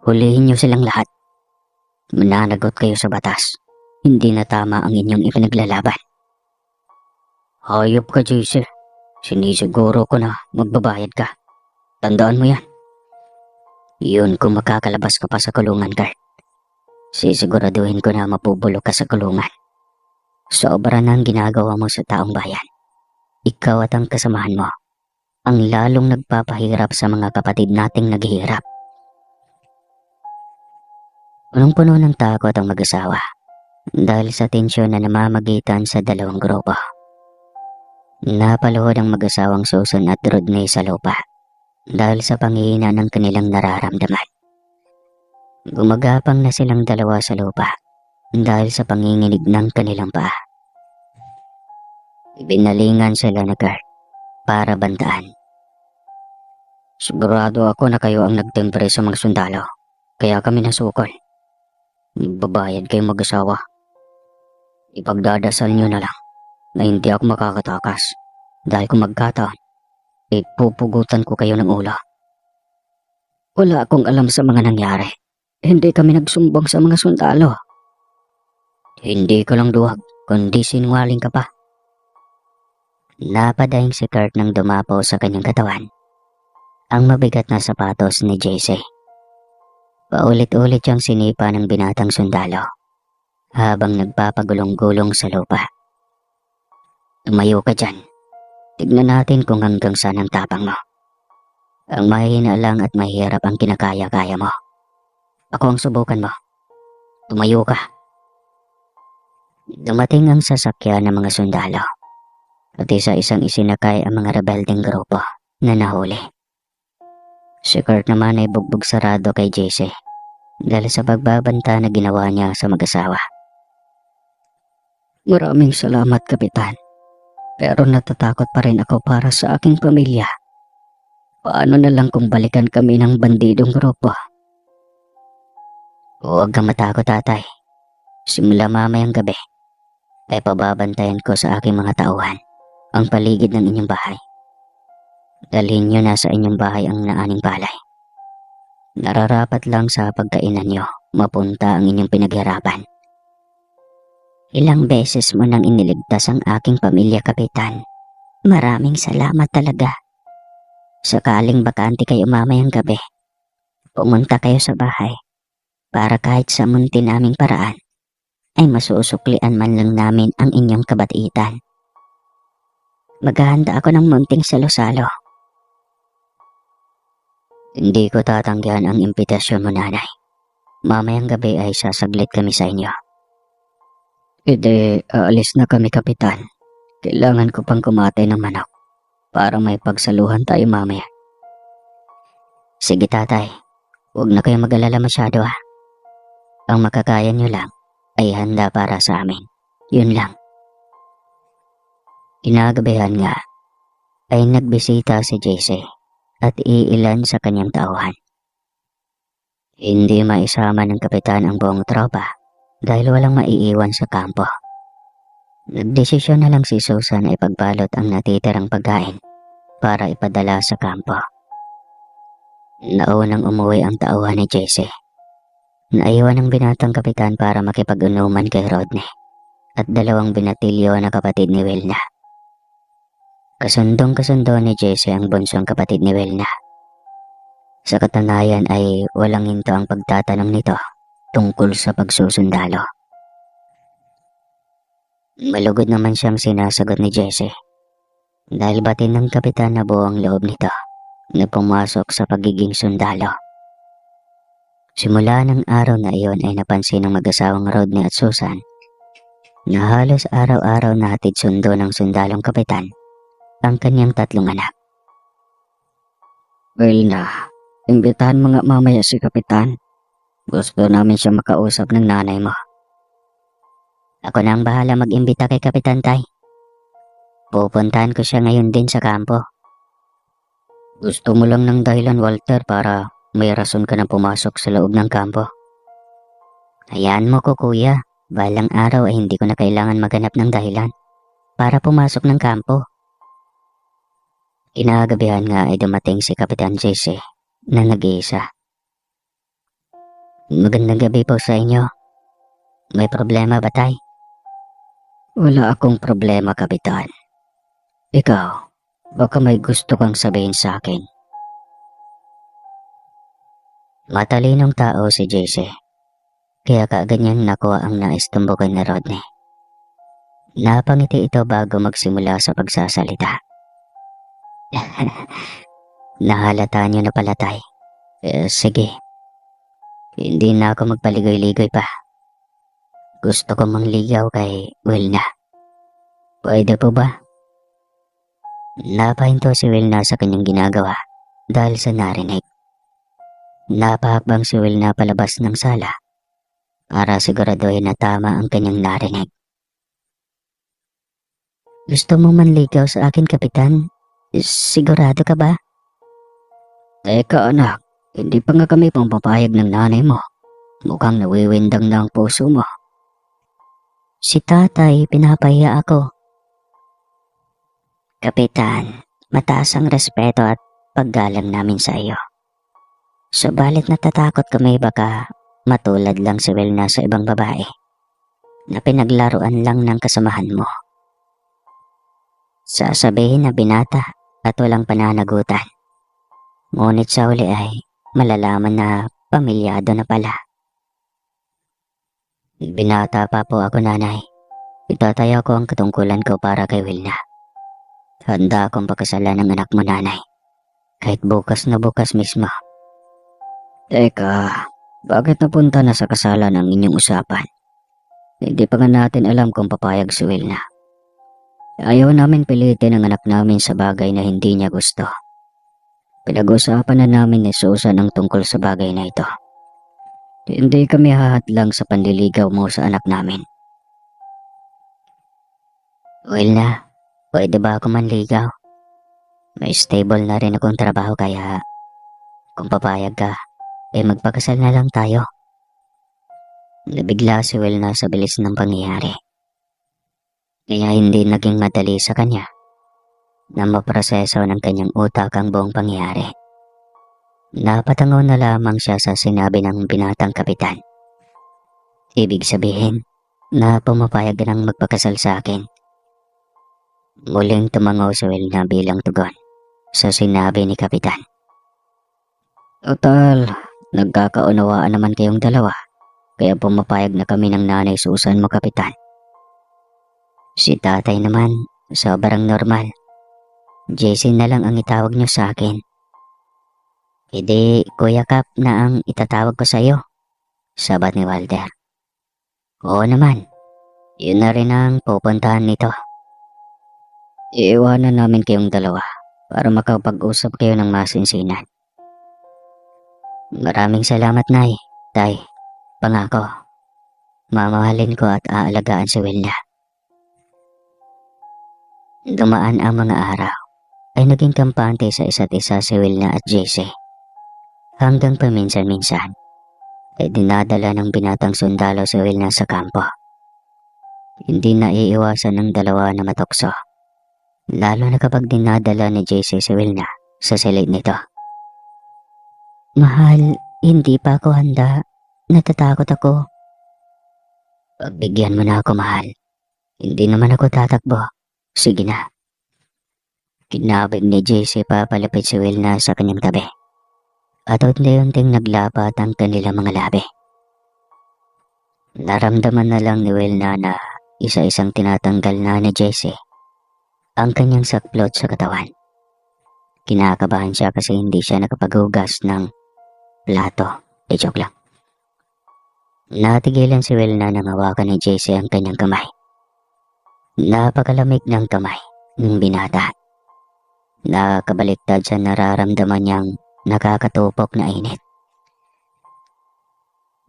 Hulihin nyo silang lahat. Mananagot kayo sa batas. Hindi na tama ang inyong ipinaglalaban. Hayop ka, JC. Sinisiguro ko na magbabayad ka. Tandaan mo yan. Yun kung makakalabas ka pa sa kulungan, Kurt. Sisiguraduhin ko na mapubulok ka sa kulungan. Sobra na ang ginagawa mo sa taong bayan. Ikaw at ang kasamahan mo ang lalong nagpapahirap sa mga kapatid nating naghihirap. Punong-puno ng takot ang mag-asawa dahil sa tensyon na namamagitan sa dalawang grupo. Napaluhod ang mag-asawang Susan at Rodney sa lupa dahil sa panghihina ng kanilang nararamdaman. Gumagapang na silang dalawa sa lupa dahil sa panginginig ng kanilang paa. Binalingan sila ni Kurt para bantaan. Sigurado ako na kayo ang nagtimbre sa mga sundalo, kaya kami nasukol. Babayad kayo mag-asawa. Ipagdadasal nyo na lang na hindi ako makakatakas dahil kung magkataon, ipupugutan ko kayo ng ulo. Wala akong alam sa mga nangyari. Hindi kami nagsumbong sa mga sundalo. Hindi ko lang duwag, kundi sinungaling ka pa. Napadaing si Kurt nang dumapaw sa kanyang katawan ang mabigat na sapatos ni JC. Paulit-ulit siyang sinipa ng binatang sundalo habang nagpapagulong-gulong sa lupa. Tumayo ka dyan. Tignan natin kung hanggang saan ang tapang mo. Ang mahina lang at mahirap ang kinakaya-kaya mo. Ako ang subukan mo. Tumayo ka. Dumating ang sasakyan ng mga sundalo at isa-isang isinakay ang mga rebeldeng grupo na nahuli. Si Kurt naman ay bugbog sarado kay JC dahil sa pagbabanta na ginawa niya sa mag-asawa. Maraming salamat, Kapitan. Pero natatakot pa rin ako para sa aking pamilya. Paano na lang kung balikan kami ng bandidong grupo? Huwag kang matakot, tatay. Simula mamayang gabi ay pababantayan ko sa aking mga tauhan ang paligid ng inyong bahay. Dalhin niyo na sa inyong bahay ang naaning palay. Nararapat lang sa pagkainan niyo mapunta ang inyong pinaghirapan. Ilang beses mo nang iniligtas ang aking pamilya, Kapitan. Maraming salamat talaga. Sakaling bakante kayo mamayang gabi, pumunta kayo sa bahay para kahit sa munti naming paraan ay masusuklian man lang namin ang inyong kabaitan. Maghahanda ako ng munting salo-salo. Hindi ko tatanggihan ang imbitasyon mo, nanay. Mamayang gabi ay sasaglit kami sa inyo. Aalis na kami, Kapitan. Kailangan ko pang kumatay ng manok para may pagsaluhan tayo mamaya. Sige, tatay. Huwag na kayo mag-alala masyado, ha. Ang makakaya nyo lang ay handa para sa amin. Yun lang. Kinagabihan nga ay nagbisita si JC at iilan sa kanyang tauhan. Hindi maisama ng kapitan ang buong tropa dahil walang maiiwan sa kampo. Nagdesisyon na lang si Susan na ipagbalot ang natitirang pagkain para ipadala sa kampo. Naunang umuwi ang tauhan ni JC. Naiwan ang binatang kapitan para makipag-unuman kay Rodney at dalawang binatilyo na kapatid ni Wilna. Kasundong-kasundo ni JC ang bunsong kapatid ni Wilna. Sa katunayan ay walang hinto ang pagtatanong nito tungkol sa pagsusundalo. Malugod naman siyang sinasagot ni JC dahil batin ng kapitan na buong loob nito na pumasok sa pagiging sundalo. Simula ng araw na iyon ay napansin ng mag-asawang Rodney at Susan na halos araw-araw na hatid sundo ng sundalong kapitan ang kanyang tatlong anak. Wilna, imbitahan mo nga mamaya si kapitan. Gusto namin siya makausap ng nanay mo. Ako na ang bahala mag-imbita kay Kapitan Tay. Pupuntahan ko siya ngayon din sa kampo. Gusto mo lang ng dahilan, Walter, para may rason ka na pumasok sa loob ng kampo. Hayaan mo ko, kuya. Balang araw ay hindi ko na kailangan maghanap ng dahilan para pumasok ng kampo. Kinagabihan nga ay dumating si Kapitan JC na nag-iisa. Magandang gabi po sa inyo. May problema ba, Tay? Wala akong problema, Kapitan. Ikaw, baka may gusto kang sabihin sa akin. Matalinong tao si JC, kaya kaagad niyang nakuha ang nais tumbukan ni Rodney. Napangiti ito bago magsimula sa pagsasalita. Nahalata niyo na pala, Tay. Sige. Hindi na ako magpaligoy-ligoy pa. Gusto ko mangligaw kay Wilna. Pwede po ba? Napahinto si Wilna sa kanyang ginagawa dahil sa narinig. Napahakbang si Wilna palabas ng sala para siguraduhin na tama ang kanyang narinig. Gusto mo manligaw sa akin, Kapitan? Sigurado ka ba? Teka anak, hindi pa nga kami pumapayag ng nanay mo. Mukhang nawiwindang na ang puso mo. Si tatay, pinapahiya ako. Kapitan, mataas ang respeto at paggalang namin sa iyo. Subalit natatakot kami baka matulad lang si Wilna sa ibang babae na pinaglaruan lang ng kasamahan mo. Sasabihin na binata at walang pananagutan. Ngunit sa huli ay malalaman na pamilyado na pala. Binata pa po ako, nanay. Itataya ko ang katungkulan ko para kay Wilna. Handa akong pakasalan ng anak mo, nanay. Kahit bukas na bukas mismo. Teka, bakit napunta na sa kasalan ang inyong usapan? Hindi pa nga natin alam kung papayag si Wilna. Ayaw namin pilitin ang anak namin sa bagay na hindi niya gusto. Pinag-usapan na namin ni Susan ang tungkol sa bagay na ito. Hindi kami hahadlang sa panliligaw mo sa anak namin. Wilna, pwede ba ako manligaw? May stable na rin akong trabaho kaya kung papayag ka, magpakasal na lang tayo. Nabigla si Wilna sa bilis ng pangyayari. Kaya hindi naging madali sa kanya na maproseso ng kanyang utak ang buong pangyayari. Napatango na lamang siya sa sinabi ng binatang kapitan. Ibig sabihin na pumapayag ng magpakasal sa akin. Muling tumango si Wilna bilang tugon sa sinabi ni kapitan. Total, nagkakaunawaan naman kayong dalawa. Kaya pumapayag na kami ng nanay Susan mo, kapitan. Si tatay naman, sobrang normal. JC na lang ang itawag niyo sa akin. Hindi, Kuya Kap na ang itatawag ko sa iyo. Sabat ni Walter. Oo naman, yun na rin ang pupuntahan nito. Iiwanan namin kayong dalawa para makapag-usap kayo ng masinsinan. Maraming salamat, Nay. Tay, pangako. Mamahalin ko at aalagaan si Wilna. Dumaan ang mga araw ay naging kampante sa isa't isa si Wilna at JC. Hanggang paminsan-minsan ay dinadala ng binatang sundalo si Wilna sa kampo. Hindi na iiwasan ng dalawa na matukso. Lalo na kapag dinadala ni JC si Wilna sa silid nito. Mahal, hindi pa ako handa. Natatakot ako. Pagbigyan mo na ako, mahal. Hindi naman ako tatakbo. Sige na. Kinabig ni JC papalapit si Wilna sa kanyang tabi. At unti-unting naglapat ang kanilang mga labi. Naramdaman na lang ni Wilna na isa-isang tinatanggal na ni JC ang kanyang saklot sa katawan. Kinakabahan siya kasi hindi siya nakapaghugas ng plato. Joke lang. Natigilan si Wilna nang hawakan ni JC ang kanyang kamay. Napakalamig ng kamay ng binata. Nakabaliktad sa nararamdaman niyang nakakatupok na init.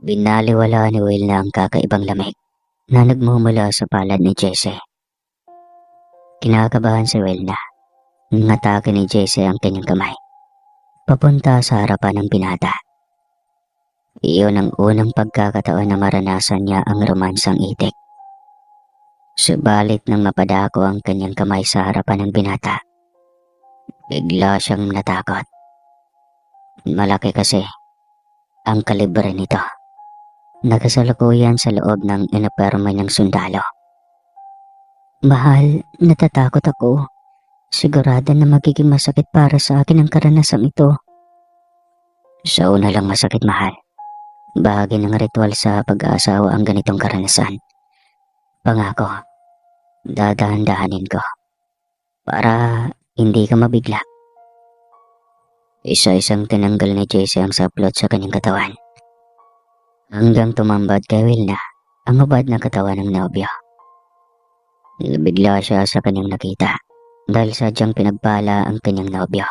Binaliwala ni Wilna ang kakaibang lamig na nagmumula sa palad ni JC. Kinakabahan si Wilna. Natake ni JC ang kanyang kamay papunta sa harapan ng binata. Iyon ang unang pagkakataon na maranasan niya ang romansang itik. Subalit nang mapadako ang kanyang kamay sa harapan ng binata, bigla siyang natakot. Malaki kasi ang kalibre nito. Nakasalukuyan sa loob ng iniperma niyang sundalo. Mahal, natatakot ako. Sigurado na magiging masakit para sa akin ang karanasang ito. Sa una lang masakit, mahal. Bahagi ng ritual sa pag-aasawa ang ganitong karanasan. Pangako, dadahan-dahanin ko para hindi ka mabigla. Isa-isang tinanggal ni JC ang saplot sa kanyang katawan hanggang tumambad kay Wilna ang hubad na katawan ng nobyo. Nabigla siya sa kanyang nakita dahil sadyang pinagpala ang kanyang nobyo.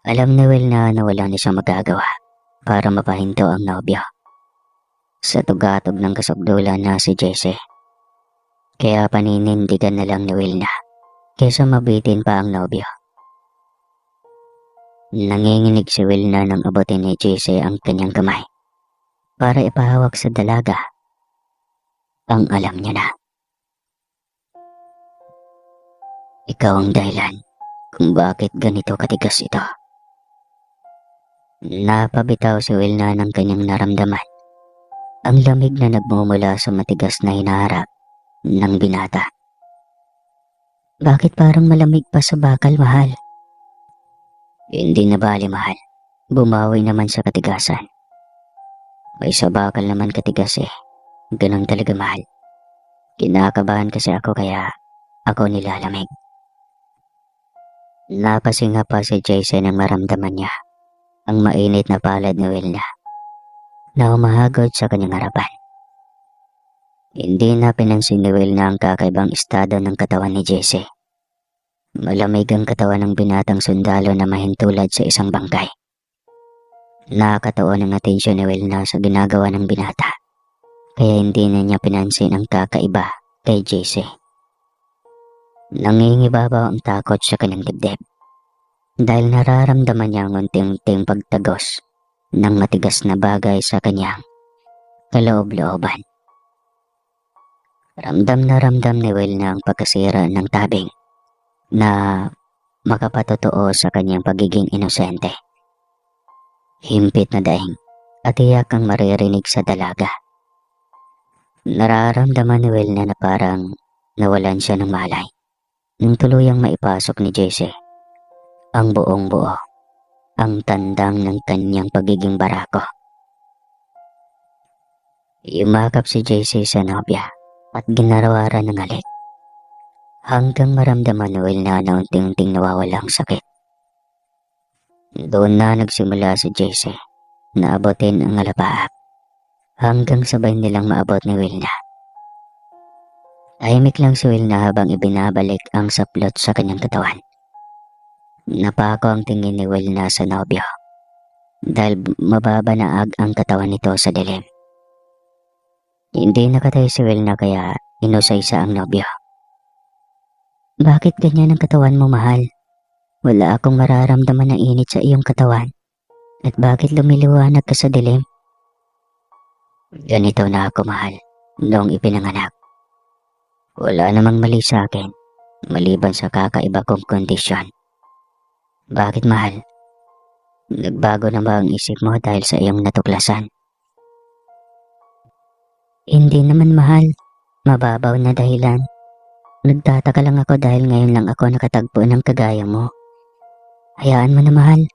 Alam ni Wilna na wala na siyang magagawa para mapahinto ang nobyo sa tugatog ng kasukdulan na si JC. Kaya paninindigan na lang ni Wilna kesa mabitin pa ang nobyo. Nanginginig si Wilna nang abutin ni JC ang kanyang kamay para ipahawak sa dalaga. Ang alam niya na. Ikaw ang dahilan kung bakit ganito katigas ito. Napabitaw si Wilna ng kanyang naramdaman. Ang lamig na nagmumula sa matigas na hinaharap ng binata. Bakit parang malamig pa sa bakal, mahal? Hindi na bali, mahal. Bumawi naman sa katigasan. May sa bakal naman katigas eh. Ganun talaga, mahal. Kinakabahan kasi ako kaya ako nilalamig. Napasinga pa si Jason nang maramdaman niya ang mainit na palad ni Wilna na humahagod sa kanyang harapan. Hindi na pinansin ni Wilna ang kakaibang estado ng katawan ni Jesse. Malamig ang katawan ng binatang sundalo na mahintulad sa isang bangkay. Nakakataon ang atensyon ni Wilna sa ginagawa ng binata, kaya hindi na niya pinansin ang kakaiba kay Jesse. Nangingibabaw ang takot sa kanyang dibdib dahil nararamdaman niya ang unti-unting pagtagos ng matigas na bagay sa kanyang kaloob-looban. Ramdam na ramdam ni Wilna ang pagkasira ng tabing na makapatotoo sa kanyang pagiging inosente. Himpit na daing at iyak ang maririnig sa dalaga. Nararamdaman ni Wilna na parang nawalan siya ng malay nang tuluyang maipasok ni Jesse ang buong buo, ang tandang ng kanyang pagiging barako. Yumakap si Jesse sa nobya at ginarawaran ng halik hanggang maramdaman ni Wilna na unting-unting nawawala ang sakit. Doon na nagsimula si Jesse na abutin ang alapaap hanggang sabay nilang maabot ni Wilna. Tahimik lang si Wilna habang ibinabalik ang saplot sa kanyang katawan. Napako ang tingin ni Wilna sa nobyo dahil mababanaag ang katawan nito sa dilim. Hindi nakatayo si Wilna kaya inusay sa ang nobyo. Bakit ganyan ang katawan mo, mahal? Wala akong mararamdaman na init sa iyong katawan. At bakit lumiliwanag ka sa dilim? Ganito na ako, mahal, noong ipinanganak. Wala namang mali sa akin, maliban sa kakaiba kong kondisyon. Bakit, mahal? Nagbago na ba ang isip mo dahil sa iyong natuklasan? Hindi naman, mahal. Mababaw na dahilan. Nagtataka lang ako dahil ngayon lang ako nakatagpo ng kagaya mo. Hayaan mo na, mahal.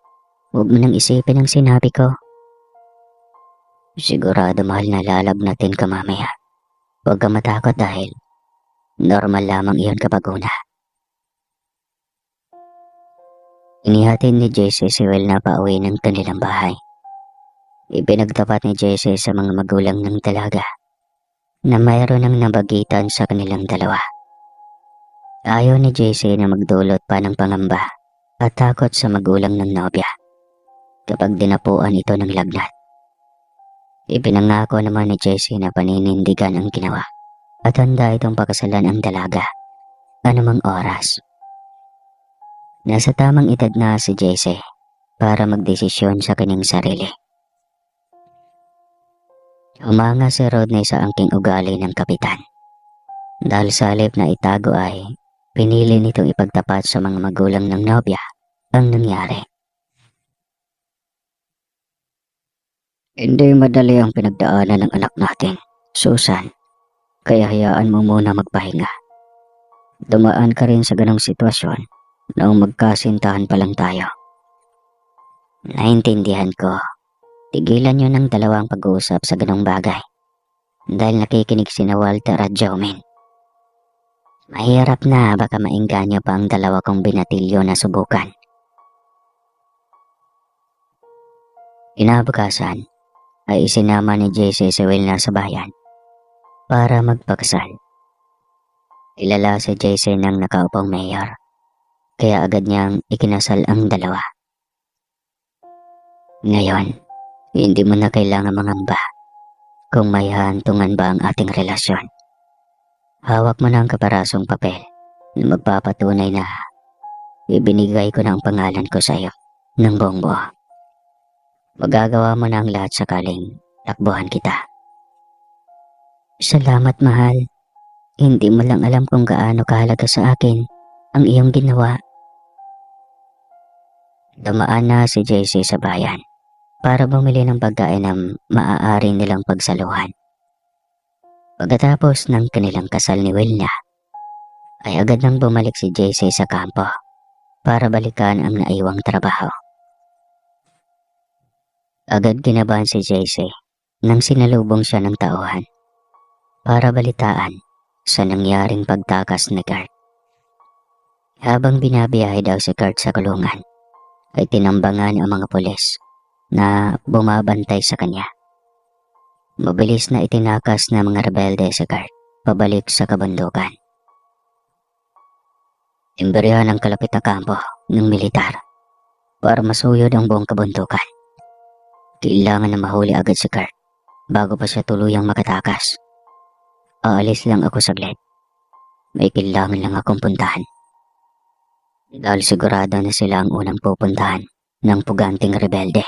Huwag mo nang isipin ang sinabi ko. Sigurado, mahal, na lalagnatin ka mamaya. Huwag ka matakot dahil normal lamang iyon kapag una. Inihatid ni Jesse si Wilna pauwi ng kanilang bahay. Ipinagtapat ni Jesse sa mga magulang ng dalaga na mayroon ng nabagitan sa kanilang dalawa. Ayaw ni Jesse na magdulot pa ng pangamba at takot sa magulang ng nobya kapag dinapuan ito ng lagnat. Ipinangako naman ni Jesse na paninindigan ang ginawa at handa itong pakasalan ang dalaga anumang oras. Nasa tamang edad na si Jesse para magdesisyon sa kanyang sarili. Humanga si Rodney sa angking ugali ng kapitan. Dahil sa halip na itago ay pinili nitong ipagtapat sa mga magulang ng nobya ang nangyari. Hindi madali ang pinagdaanan ng anak natin, Susan. Kaya hayaan mo muna magpahinga. Dumaan ka rin sa ganong sitwasyon noong magkasintahan pa lang tayo. Naintindihan ko. Tigilan nyo ng dalawang pag-uusap sa ganong bagay dahil nakikinig sina Walter at Jaumin. Mahirap na baka maengganyo pa ang dalawa kong binatilyo na subukan. Inabukasan ay isinama ni Jesse si Wilna sa bayan para magpakasal. Ilala si Jesse ng nakaupang mayor kaya agad niyang ikinasal ang dalawa. Ngayon, hindi mo na kailangan mangamba kung may hantungan ba ang ating relasyon. Hawak mo na ang kaparasong papel na magpapatunay na ibinigay ko na ang pangalan ko sa iyo ng buong buo. Magagawa mo na ang lahat sakaling takbuhan kita. Salamat, mahal. Hindi mo lang alam kung gaano kahalaga sa akin ang iyong ginawa. Dumaan na si JC sa bayan para bumili ng pagkain na maaari nilang pagsaluhan. Pagkatapos ng kanilang kasal ni Wilna, ay agad nang bumalik si JC sa kampo para balikan ang naiwang trabaho. Agad kinabahan si JC nang sinalubong siya ng tauhan para balitaan sa nangyaring pagtakas ni Kurt. Habang binabiyahe daw si Kurt sa kulungan, ay tinambangan ang mga pulis na bumabantay sa kanya. Mabilis na itinakas ng mga rebelde si Kurt pabalik sa kabundukan. Imberyahan ang kalapit na kampo ng militar para masuyod ang buong kabundukan. Kailangan na mahuli agad si Kurt bago pa siya tuluyang makatakas. Aalis lang ako saglit. May kailangan lang akong puntahan. Dahil sigurado na sila ang unang pupuntahan ng puganting rebelde.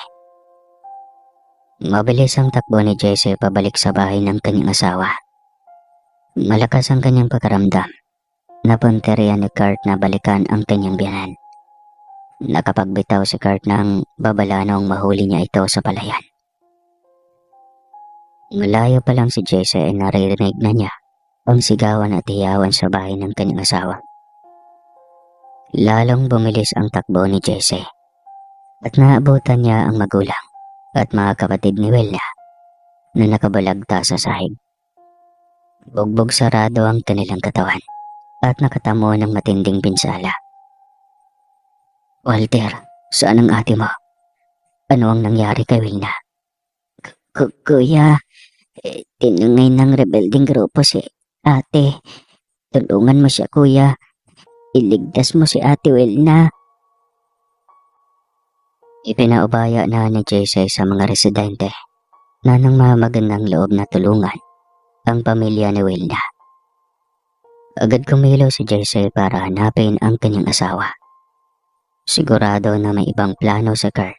Mabilis ang takbo ni Jesse pabalik sa bahay ng kanyang asawa. Malakas ang kanyang pakaramdam. Napunteriya ni Kurt na balikan ang kanyang biyanan. Nakapagbitaw si Kurt ng babalanong mahuli niya ito sa palayan. Malayo pa lang si Jesse ay naririnig na niya ang sigawan at hiyawan sa bahay ng kanyang asawa. Lalong bumilis ang takbo ni Jesse at naabutan niya ang magulang at mga kapatid ni Wilna na nakabalagta sa sahig. Bugbog sarado ang kanilang katawan at nakatamo ng matinding pinsala. Walter, saan ang ate mo? Ano ang nangyari kay Wilna? Kuya, tinangay ng rebelding grupo si ate. Tulungan mo siya, kuya. Iligtas mo si ate Wilna. Ipinaubaya na ni Jesse sa mga residente na nang mamagandang loob na tulungan ang pamilya ni Wilna. Agad kumilaw si Jesse para hanapin ang kanyang asawa. Sigurado na may ibang plano sa Kurt,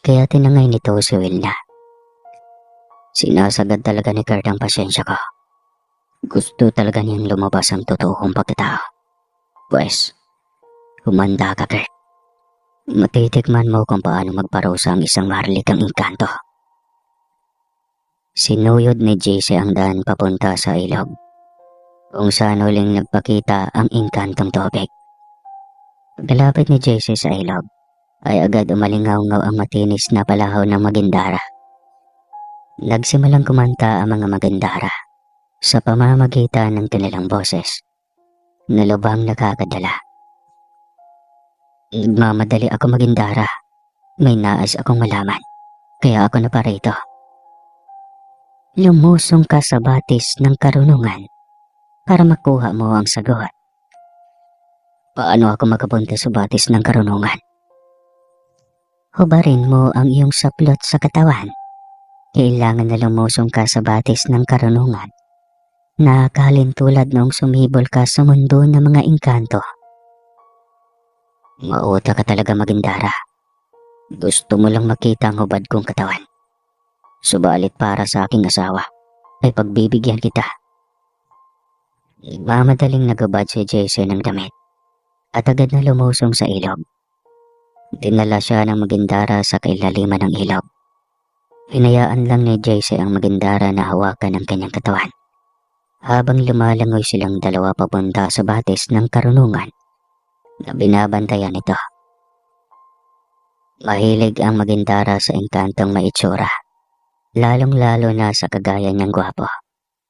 kaya tinangay nito si Wilna. Sinasagad talaga ni Kurt ang pasyensya ko. Gusto talaga niyang lumabas ang totoong pagkatao. Pwes, humanda ka, Kurt. Matitikman mo kung paano magparusa ang isang maharlikang engkanto. Sinuyod ni JC ang daan papunta sa ilog, kung saan huling nagpakita ang engkantong tubig. Pagkalapit ni JC sa ilog, ay agad umalingaw-ngaw ang matinis na palahaw ng magindara. Nagsimulang kumanta ang mga magindara sa pamamagitan ng kanilang boses na lubhang nakakadala. Nagmamadali ako magindara. May nais akong malaman, kaya ako naparito. Lumusong ka sa batis ng karunungan para makuha mo ang sagot. Paano ako makapunta sa batis ng karunungan? Hubarin mo ang iyong saplot sa katawan. Kailangan na lumusong ka sa batis ng karunungan na kalintulad noong sumibol ka sa mundo ng mga engkanto. Mauta ka talaga magindara. Gusto mo lang makita ang hubad kong katawan. Subalit para sa aking asawa ay pagbibigyan kita. Nagmamadaling nagubad si Jesse ng damit at agad na lumusong sa ilog. Dinala siya ng magindara sa kailaliman ng ilog. Hinayaan lang ni Jesse ang magindara na hawakan ang kanyang katawan habang lumalangoy silang dalawa papunta sa batis ng karunungan na binabantayan ito. Mahilig ang magindara sa engkantong maitsura, lalong-lalo na sa kagaya niyang gwapo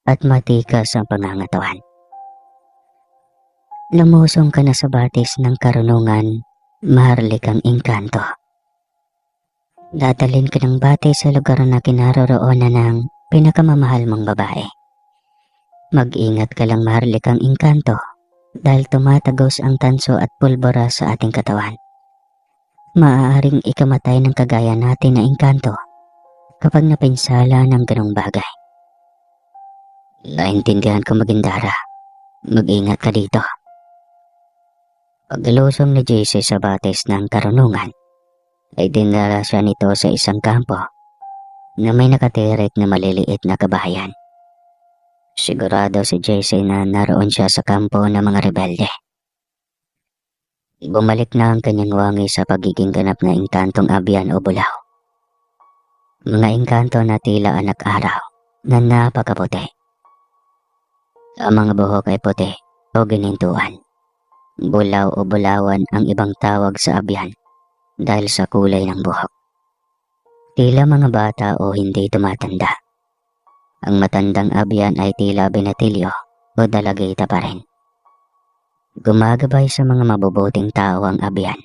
at matikas ang pangangatawan. Lumusong ka na sa batis ng karunungan, maharlikang engkanto. Dadalhin ka ng batis sa lugar na kinaroroonan ng pinakamamahal mong babae. Mag-ingat ka lang, maharlikang engkanto, dahil tumatagos ang tanso at pulbora sa ating katawan. Maaaring ikamatay ng kagaya natin na engkanto kapag napinsala ng ganong bagay. Naintindihan ko magindara. Mag-ingat ka dito. Pagdalusong ni JC sa batis ng karunungan, ay dinala siya nito sa isang kampo na may nakatirik na maliliit na kabahayan. Sigurado si JC na naroon siya sa kampo ng mga rebelde. Bumalik na ang kanyang wangi sa pagiging ganap na engkantong abyan o bulaw. Mga engkanto na tila anak araw na napakaputi. Ang mga buhok ay puti o ginintuan. Bulaw o bulawan ang ibang tawag sa abyan dahil sa kulay ng buhok. Tila mga bata o hindi tumatanda. Ang matandang abyan ay tila binatilyo o dalagita pa rin. Gumagabay sa mga mabubuting tao ang abyan.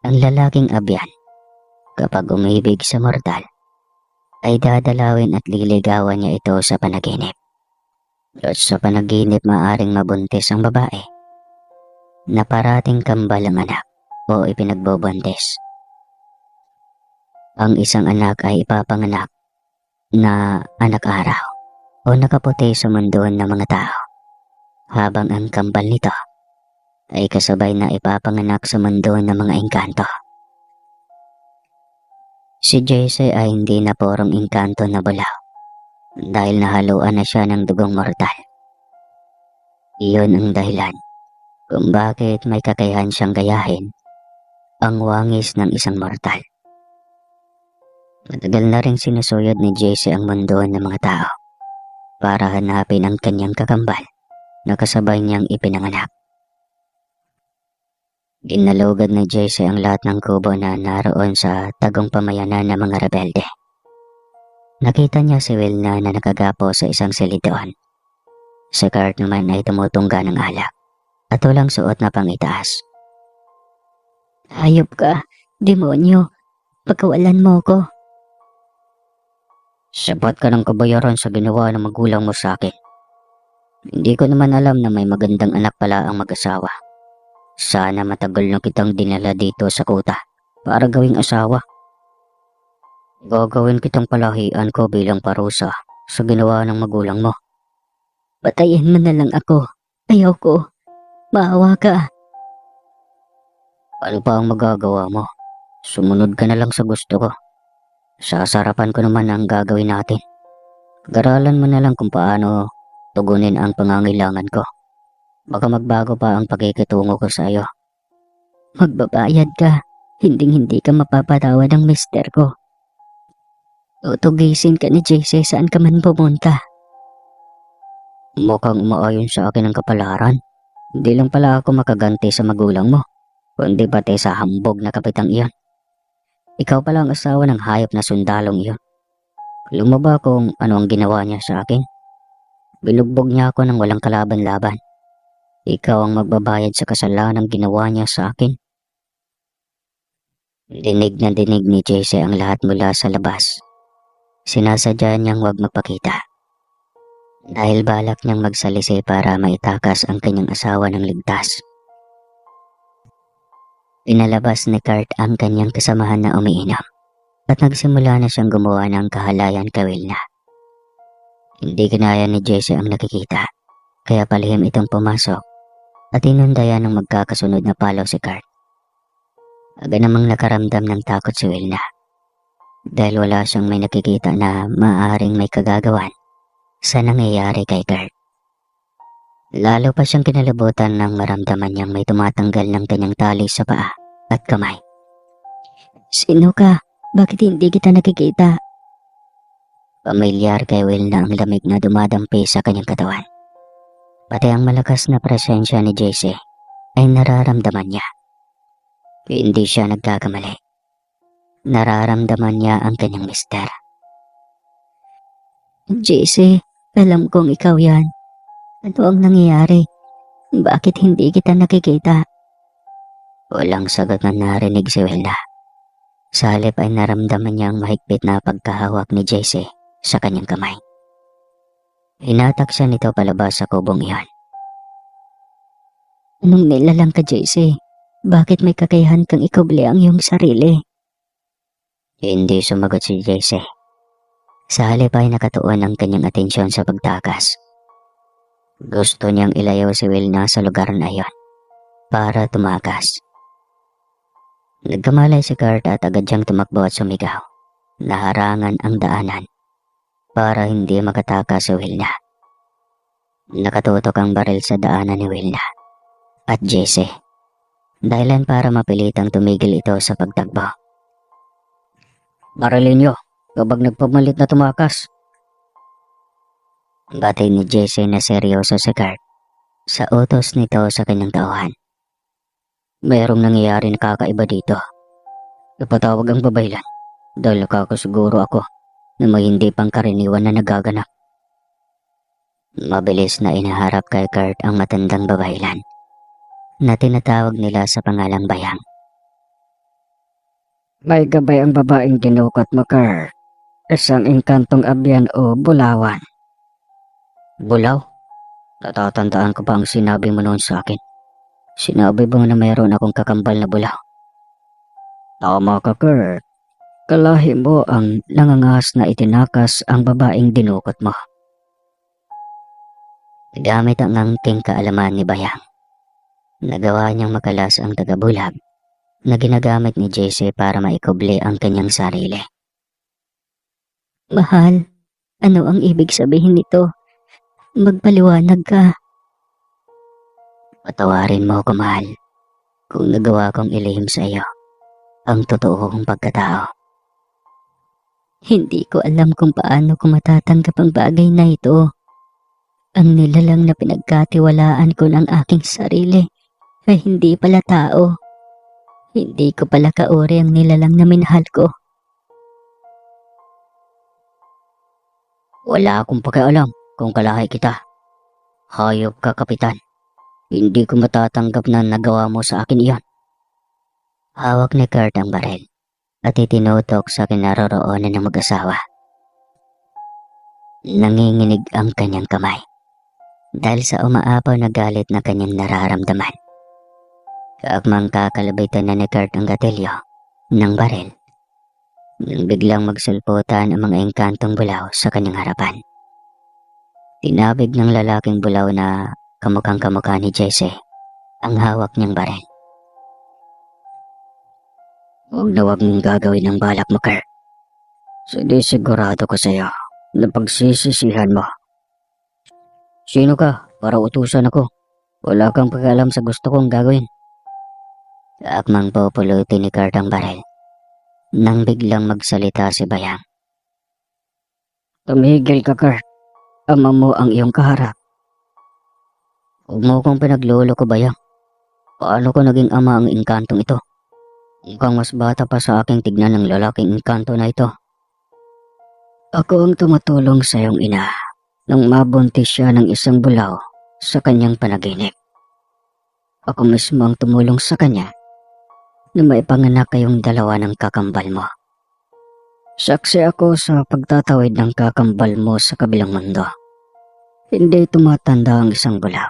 Ang lalaking abyan, kapag umibig sa mortal, ay dadalawin at liligawan niya ito sa panaginip. At sa panaginip maaring mabuntis ang babae na parating kambal ang anak o ipinagbubuntis. Ang isang anak ay ipapanganak na anak araw o nakaputi sa mundo ng mga tao, habang ang kambal nito ay kasabay na ipapanganak sa mundo ng mga engkanto. Si JC ay hindi na purong engkanto na bulaw dahil nahaluan na siya ng dugong mortal. Iyon ang dahilan kung bakit may kakayahan siyang gayahin ang wangis ng isang mortal. Matagal na rin sinusuyod ni JC ang mundo ng mga tao para hanapin ang kanyang kakambal na kasabay niyang ipinanganak. Ginalugad ni JC ang lahat ng kubo na naroon sa tagong pamayanan ng mga rebelde. Nakita niya si Wilna na nakagapo sa isang silid doon. Si Kurt naman ay tumutungga ng alak at walang suot na pangitaas. Hayop ka, demonyo. Pagkawalan mo ko. Sapat ka ng kabayaran sa ginawa ng magulang mo sa akin. Hindi ko naman alam na may magandang anak pala ang mag-asawa. Sana matagal na kitang dinala dito sa kuta para gawing asawa. Gagawin kitang palahian ko bilang parusa sa ginawa ng magulang mo. Patayin mo na lang ako. Ayaw ko. Maawa ka. Ano pa ang magagawa mo? Sumunod ka na lang sa gusto ko. Sasarapan ko naman ang gagawin natin. Pag-aralan mo na lang kung paano tugunin ang pangangailangan ko. Baka magbago pa ang pakikitungo ko sa iyo. Magbabayad ka. Hinding-hindi ka mapapatawad ng mister ko. Tutugisin ka ni JC saan ka man pumunta. Mukhang umaayon sa akin ang kapalaran. Hindi lang pala ako makaganti sa magulang mo, kundi pati sa hambog na kapitang iyon. Ikaw pala ang asawa ng hayop na sundalong iyon. Alam mo ba kung ano ang ginawa niya sa akin? Binugbog niya ako ng walang kalaban-laban. Ikaw ang magbabayad sa kasalanan ng ginawa niya sa akin. Dinig na dinig ni JC ang lahat mula sa labas. Sinasadya niyang huwag magpakita. Dahil balak niyang magsalisi para maitakas ang kanyang asawa ng ligtas. Inalabas ni Kurt ang kanyang kasamahan na umiinom at nagsimula na siyang gumawa ng kahalayan kay Wilna. Hindi kinaya ni JC ang nakikita, kaya palihim itong pumasok at inundayan ng magkakasunod na palaw si Kurt. Aga namang nakaramdam ng takot si Wilna dahil wala siyang may nakikita na maaaring may kagagawan sa nangyayari kay Kurt. Lalo pa siyang kinalabutan nang maramdaman niyang may tumatanggal ng kanyang tali sa paa at kamay. Sino ka? Bakit hindi kita nakikita? Pamilyar kay Wilna ang lamig na dumadampi sa kanyang katawan. Pati ang malakas na presensya ni JC ay nararamdaman niya. Hindi siya nagkakamali. Nararamdaman niya ang kanyang mister. JC, alam kong ikaw yan. Ano ang nangyayari? Bakit hindi kita nakikita? Walang sagot na narinig si Wilna. Sa halip ay naramdaman niya ang mahigpit na pagkahawak ni JC sa kanyang kamay. Hinatak siya nito palabas sa kubong iyon. Anong nilalang ka, JC? Bakit may kakayahan kang ikubli ang iyong sarili? Hindi sumagot si JC. Sa halip ay nakatuon ang kanyang atensyon sa pagtakas. Gusto niyang ilayo si Wilna sa lugar na iyon para tumakas. Nagkamalay si Kurt at agad siyang tumakbo at sumigaw. Naharangan ang daanan para hindi makatakas si Wilna. Nakatutok ang baril sa daanan ni Wilna at Jesse. Dahilan para mapilitang tumigil ito sa pagtakbo. Barilin niyo kapag nagpamalit na tumakas. Batid ni Jesse na seryoso si Kurt sa utos nito sa kanyang tauhan. Mayroong nangyayari na kakaiba dito. Ipatawag ang babaylan dahil nakakasiguro ako na may hindi pangkaraniwan na nagaganap. Mabilis na inaharap kay Kurt ang matandang babaylan na tinatawag nila sa pangalang Bayang. May gabay ang babaeng dinukot mo, Kurt. Isang engkantong abyan o bulawan. Bulaw? Natatandaan ko pa ang sinabi mo noon sa akin. Sinabi mo na mayroon akong kakambal na bulaw. Tama ka, Kurt. Kalahi mo ang nangangahas na itinakas ang babaeng dinukot mo. Gamit ang angking kaalaman ni Bayang, nagawa niyang makalas ang tagabulag na ginagamit ni Jesse para maikubli ang kanyang sarili. Mahal, ano ang ibig sabihin nito? Magpaliwanag ka. Patawarin mo ako, mahal, kung nagawa kong ilihim sa iyo ang totoong pagkatao. Hindi ko alam kung paano ko matatanggap ang bagay na ito. Ang nilalang na pinagkatiwalaan ko ng aking sarili ay hindi pala tao. Hindi ko pala kauri ang nilalang na minahal ko. Wala akong pakialam kung kalahi kita. Hayop ka, Kapitan. Hindi ko matatanggap na nagawa mo sa akin iyan. Hawak ni Kurt ang baril at itinutok sa kinaroroonan ng mag-asawa. Nanginginig ang kanyang kamay dahil sa umaapaw na galit na kanyang nararamdaman. Kaakmang kakalabitan na ni Kurt ang gatilyo ng baril nang biglang magsulputan ang mga engkantong bulaw sa kanyang harapan. Tinabig ng lalaking bulaw na kamukhang kamukha ni Jesse ang hawak niyang baril. Huwag na huwag mong gagawin ang balak mo, Kurt. Sigurado ko sa iyo na pagsisisihan mo. Sino ka para utusan ako? Wala kang pakialam sa gusto kong gagawin. Kaakmang pupulutin ni Kurt ang baril nang biglang magsalita si Bayang. Tumigil ka, Kurt. Ama mo ang iyong kaharap. Huwag mo kong pinagluloko, Bayang. Paano ko naging ama ang engkantong ito? Mukhang mas bata pa sa aking tignan ng lalaking engkanto na ito. Ako ang tumutulong sa iyong ina nang mabuntis siya ng isang bulaw sa kanyang panaginip. Ako mismo ang tumulong sa kanya na maipanganak kayong dalawa ng kakambal mo. Saksi ako sa pagtatawid ng kakambal mo sa kabilang mundo. Hindi tumatanda ang isang bulaw.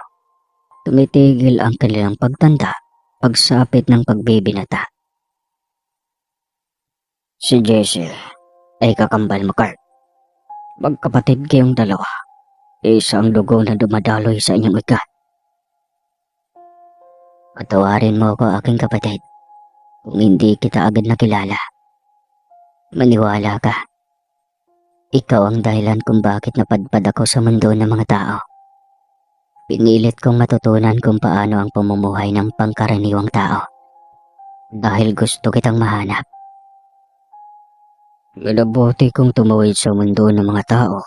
Tumitigil ang kanilang pagtanda pagsapit ng pagbibinata. Si Jesse ay kakambal mo, Kurt. Magkapatid kayong dalawa. Isa ang dugo na dumadaloy sa inyong ugat. Patawarin mo ako, aking kapatid, kung hindi kita agad nakilala. Maniwala ka. Ikaw ang dahilan kung bakit napadpad ako sa mundo ng mga tao. Pinilit kong matutunan kung paano ang pamumuhay ng pangkaraniwang tao. Dahil gusto kitang mahanap. Minabuti kong tumawid sa mundo ng mga tao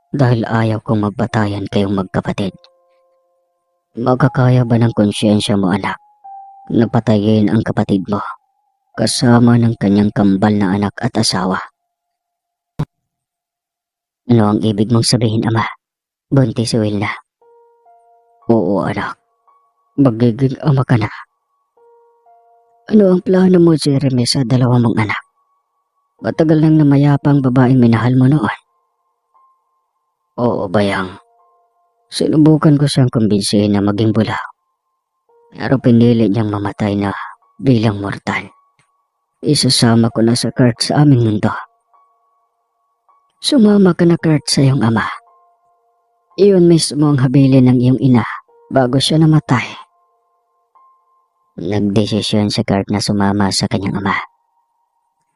dahil ayaw kong magbatayan kayong magkapatid. Magkakaya ba ng konsyensya mo, anak, na patayin ang kapatid mo kasama ng kanyang kambal na anak at asawa? Ano ang ibig mong sabihin, ama? Buntis si Wilna. Oo, anak. Magiging ama ka na. Ano ang plano mo, Jeremy, sa dalawa mong anak? Matagal nang namayapang babaeng minahal mo noon. Oo, Bayang. Sinubukan ko siyang kumbinsihin na maging bulaw. Pero pinili niyang mamatay na bilang mortal. Isasama ko na sa Kurt sa aming mundo. Sumama ka na, Kurt, sa iyong ama. Iyon mismo ang habilin ng iyong ina bago siya namatay. Nagdesisyon si Kurt na sumama sa kanyang ama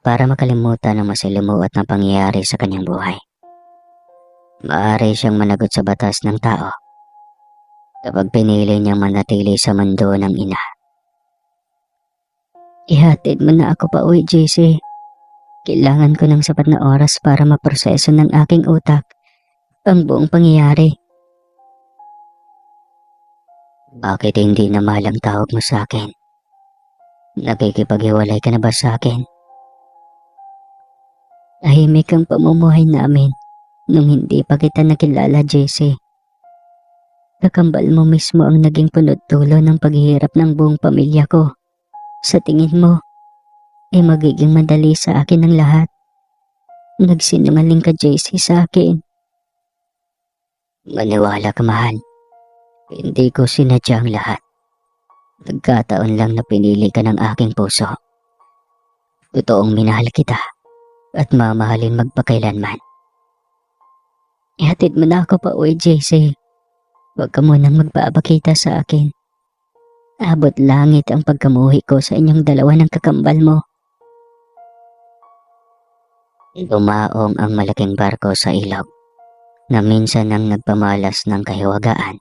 para makalimutan ang masalimuot na pangyayari sa kanyang buhay. Maaari siyang managot sa batas ng tao kapag pinili niyang manatili sa mundo ng ina. Ihatid mo na ako pa uwi, JC. Kailangan ko ng sapat na oras para maproseso ng aking utak ang buong pangyayari. Bakit hindi na malang tawag mo sa akin? Nakikipaghiwalay ka na ba sa akin? Tahimik ang pamumuhay namin nung hindi pa kita nakilala, JC. Kakambal mo mismo ang naging punot-dulo ng paghihirap ng buong pamilya ko. Sa tingin mo, magiging madali sa akin ang lahat. Nagsinungaling ka, JC, sa akin. Maniwala ka, mahal. Hindi ko sinadya ang lahat. Nagkataon lang na pinili ka ng aking puso. Totoong minahal kita at mamahalin magpakailanman. Ihatid mo na ako pa uwi, JC. Huwag ka munang magpapakita sa akin. Abot langit ang pagkamuhi ko sa inyong dalawa ng kakambal mo. Dumaong ang malaking barko sa ilog na minsan nang nagpamalas ng kahiwagaan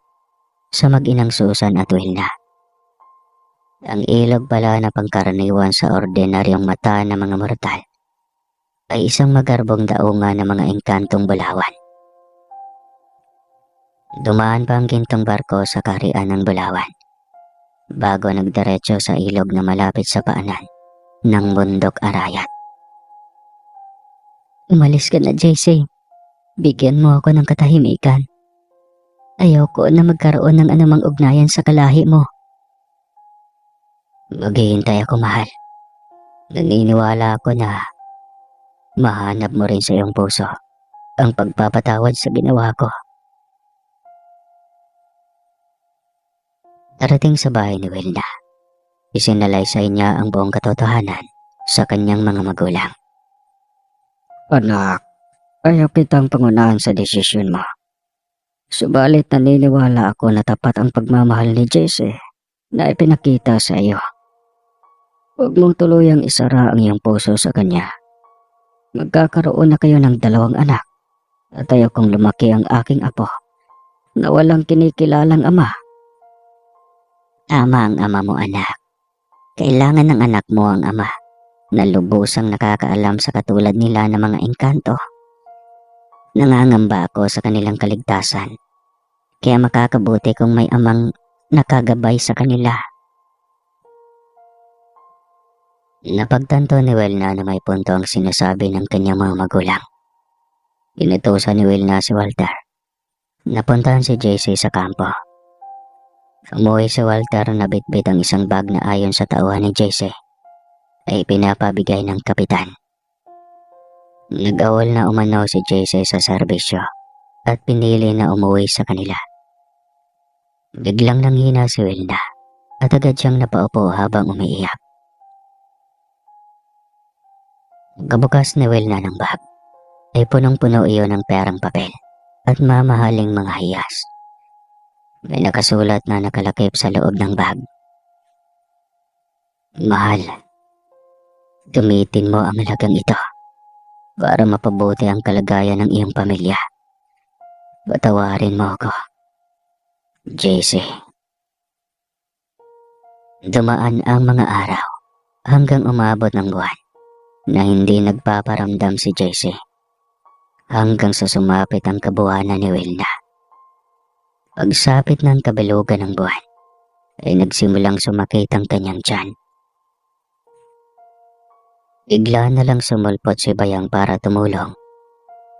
sa mag-inang Susan at Wilna. Ang ilog pala na pangkaraniwan sa ordinaryong mata ng mga mortal ay isang magarbong daungan ng mga engkantong Bulawan. Dumaan pa ang gintong barko sa kaharian ng Bulawan bago nagdiretso sa ilog na malapit sa paanan ng bundok Arayat. Umalis ka na, JC. Bigyan mo ako ng katahimikan. Ayoko na magkaroon ng anumang ugnayan sa kalahi mo. Maghihintay ako, mahal. Naniniwala ako na mahanap mo rin sa iyong puso ang pagpapatawad sa ginawa ko. Darating sa bahay ni Wilna, isinalaysay niya ang buong katotohanan sa kanyang mga magulang. Anak, ayaw kitang pangunahan sa desisyon mo. Subalit naniniwala ako na tapat ang pagmamahal ni Jesse na ipinakita sa iyo. Huwag mong tuluyang isara ang iyong puso sa kanya. Magkakaroon na kayo ng 2 anak at ayaw kong lumaki ang aking apo na walang kinikilalang ama. Tama ang ama mo, anak. Kailangan ng anak mo ang ama na lubusang nakakaalam sa katulad nila ng mga engkanto. Nangangamba ako sa kanilang kaligtasan, kaya makakabuti kung may amang nakagabay sa kanila. Napagtanto ni Wilna na may punto ang sinasabi ng kanyang mga magulang. Inutusan ni Wilna si Walter. Napuntahan si JC sa kampo. Umuwi si Walter na bitbit ang isang bag na ayon sa tauhan ni JC ay pinapabigay ng kapitan. Nag-awol na umano si JC sa serbisyo at pinili na umuwi sa kanila. Biglang nanghina si Wilna at agad siyang napaupo habang umiiyak. Kabukas ni Wilna ng bag ay punong-puno iyon ng perang papel at mamahaling mga hiyas. May nakasulat na nakalakip sa loob ng bag. Mahal, gamitin mo ang halagang ito para mapabuti ang kalagayan ng iyong pamilya. Patawarin mo ako, JC. Dumaan ang mga araw hanggang umabot ng buwan na hindi nagpaparamdam si JC hanggang sa sumapit ang kabuwanan ni Wilna. Pagsapit ng kabilugan ng buwan ay nagsimulang sumakit ang kanyang tiyan. Bigla na lang sumulpot si Bayang para tumulong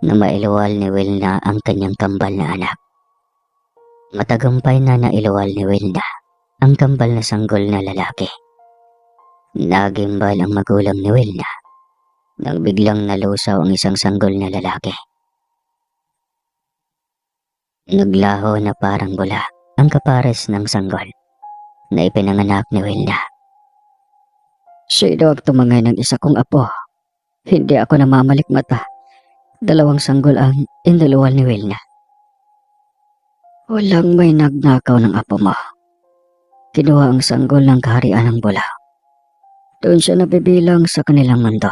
na mailuwal ni Wilna ang kanyang kambal na anak. Matagumpay na nailuwal ni Wilna ang kambal na sanggol na lalaki. Nagimbal ang magulang ni Wilna nang biglang nalusaw ang isang sanggol na lalaki. Naglaho na parang bula ang kapares ng sanggol na ipinanganak ni Wilna. Sino ang tumangay ng isa kong apo? Hindi ako namamalik mata. 2 sanggol ang indiluwal ni Wilna. Walang may nagnakaw ng apo mo. Kinuha ang sanggol ng kaharian ng bula. Doon siya nabibilang sa kanilang mundo.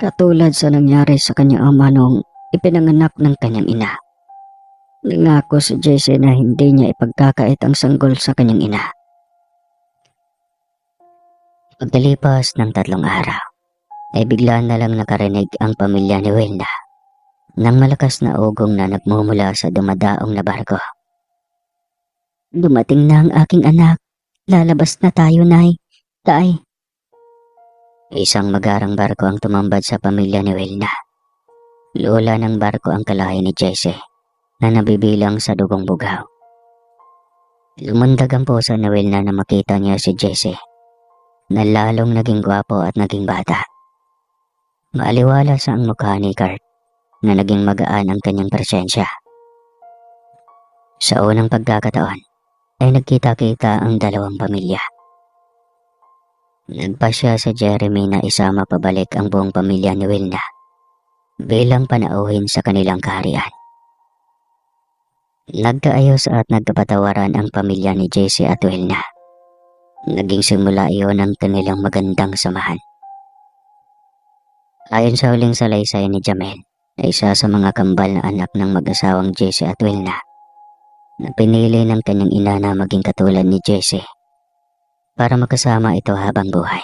Katulad sa nangyari sa kanyang ama nung ipinanganak ng kanyang ina. Nangako si Jesse na hindi niya ipagkakait ang sanggol sa kanyang ina. Pagkalipas ng 3 araw, ay bigla na lang nakarinig ang pamilya ni Wilna ng malakas na ugong na nagmumula sa dumadaong na barko. Dumating na ang aking anak. Lalabas na tayo, Nay. Tay. Isang magarang barko ang tumambad sa pamilya ni Wilna. Lula ng barko ang kalahi ni Jesse na nabibilang sa dugong bugaw. Lumundag ang puso ni Wilna na makita niya si Jesse na lalong naging gwapo at naging bata. Maaliwala sa ang mukha ni Kurt na naging magaan ang kanyang presensya. Sa unang pagkakataon ay nagkita-kita ang dalawang pamilya. Nagpasya si Jeremy na isama pabalik ang buong pamilya ni Wilna bilang panauhin sa kanilang kaharian. Nagkaayos at nagkapatawaran ang pamilya ni Jesse at Wilna. Naging simula iyon ang kanilang magandang samahan. Ayon sa huling salaysay ni Jamel, ay isa sa mga kambal na anak ng mag-asawang Jesse at Wilna na pinili ng kanyang ina na maging katulad ni Jesse para makasama ito habang buhay.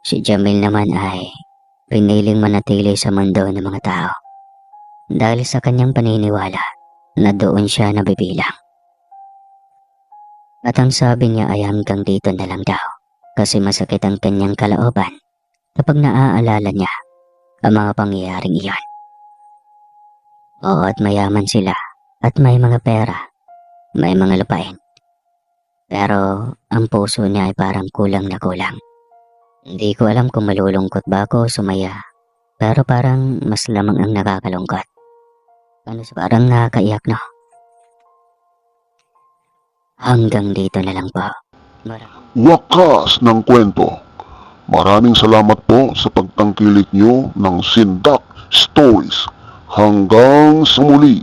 Si Jamil naman ay piniling manatili sa mundo ng mga tao dahil sa kanyang paniniwala na doon siya nabibilang. At ang sabi niya ay hanggang dito na lang daw kasi masakit ang kanyang kalooban kapag naaalala niya ang mga pangyayaring iyon. Oo, at mayaman sila at may mga pera, may mga lupain. Pero ang puso niya ay parang kulang na kulang. Hindi ko alam kung malulungkot ba ako o sumaya, pero parang mas lamang ang nakakalungkot. Parang nakakaiyak, no? Hanggang dito na lang po. Wakas ng kwento. Maraming salamat po sa pagtangkilik nyo ng Sindak Stories. Hanggang sa muli.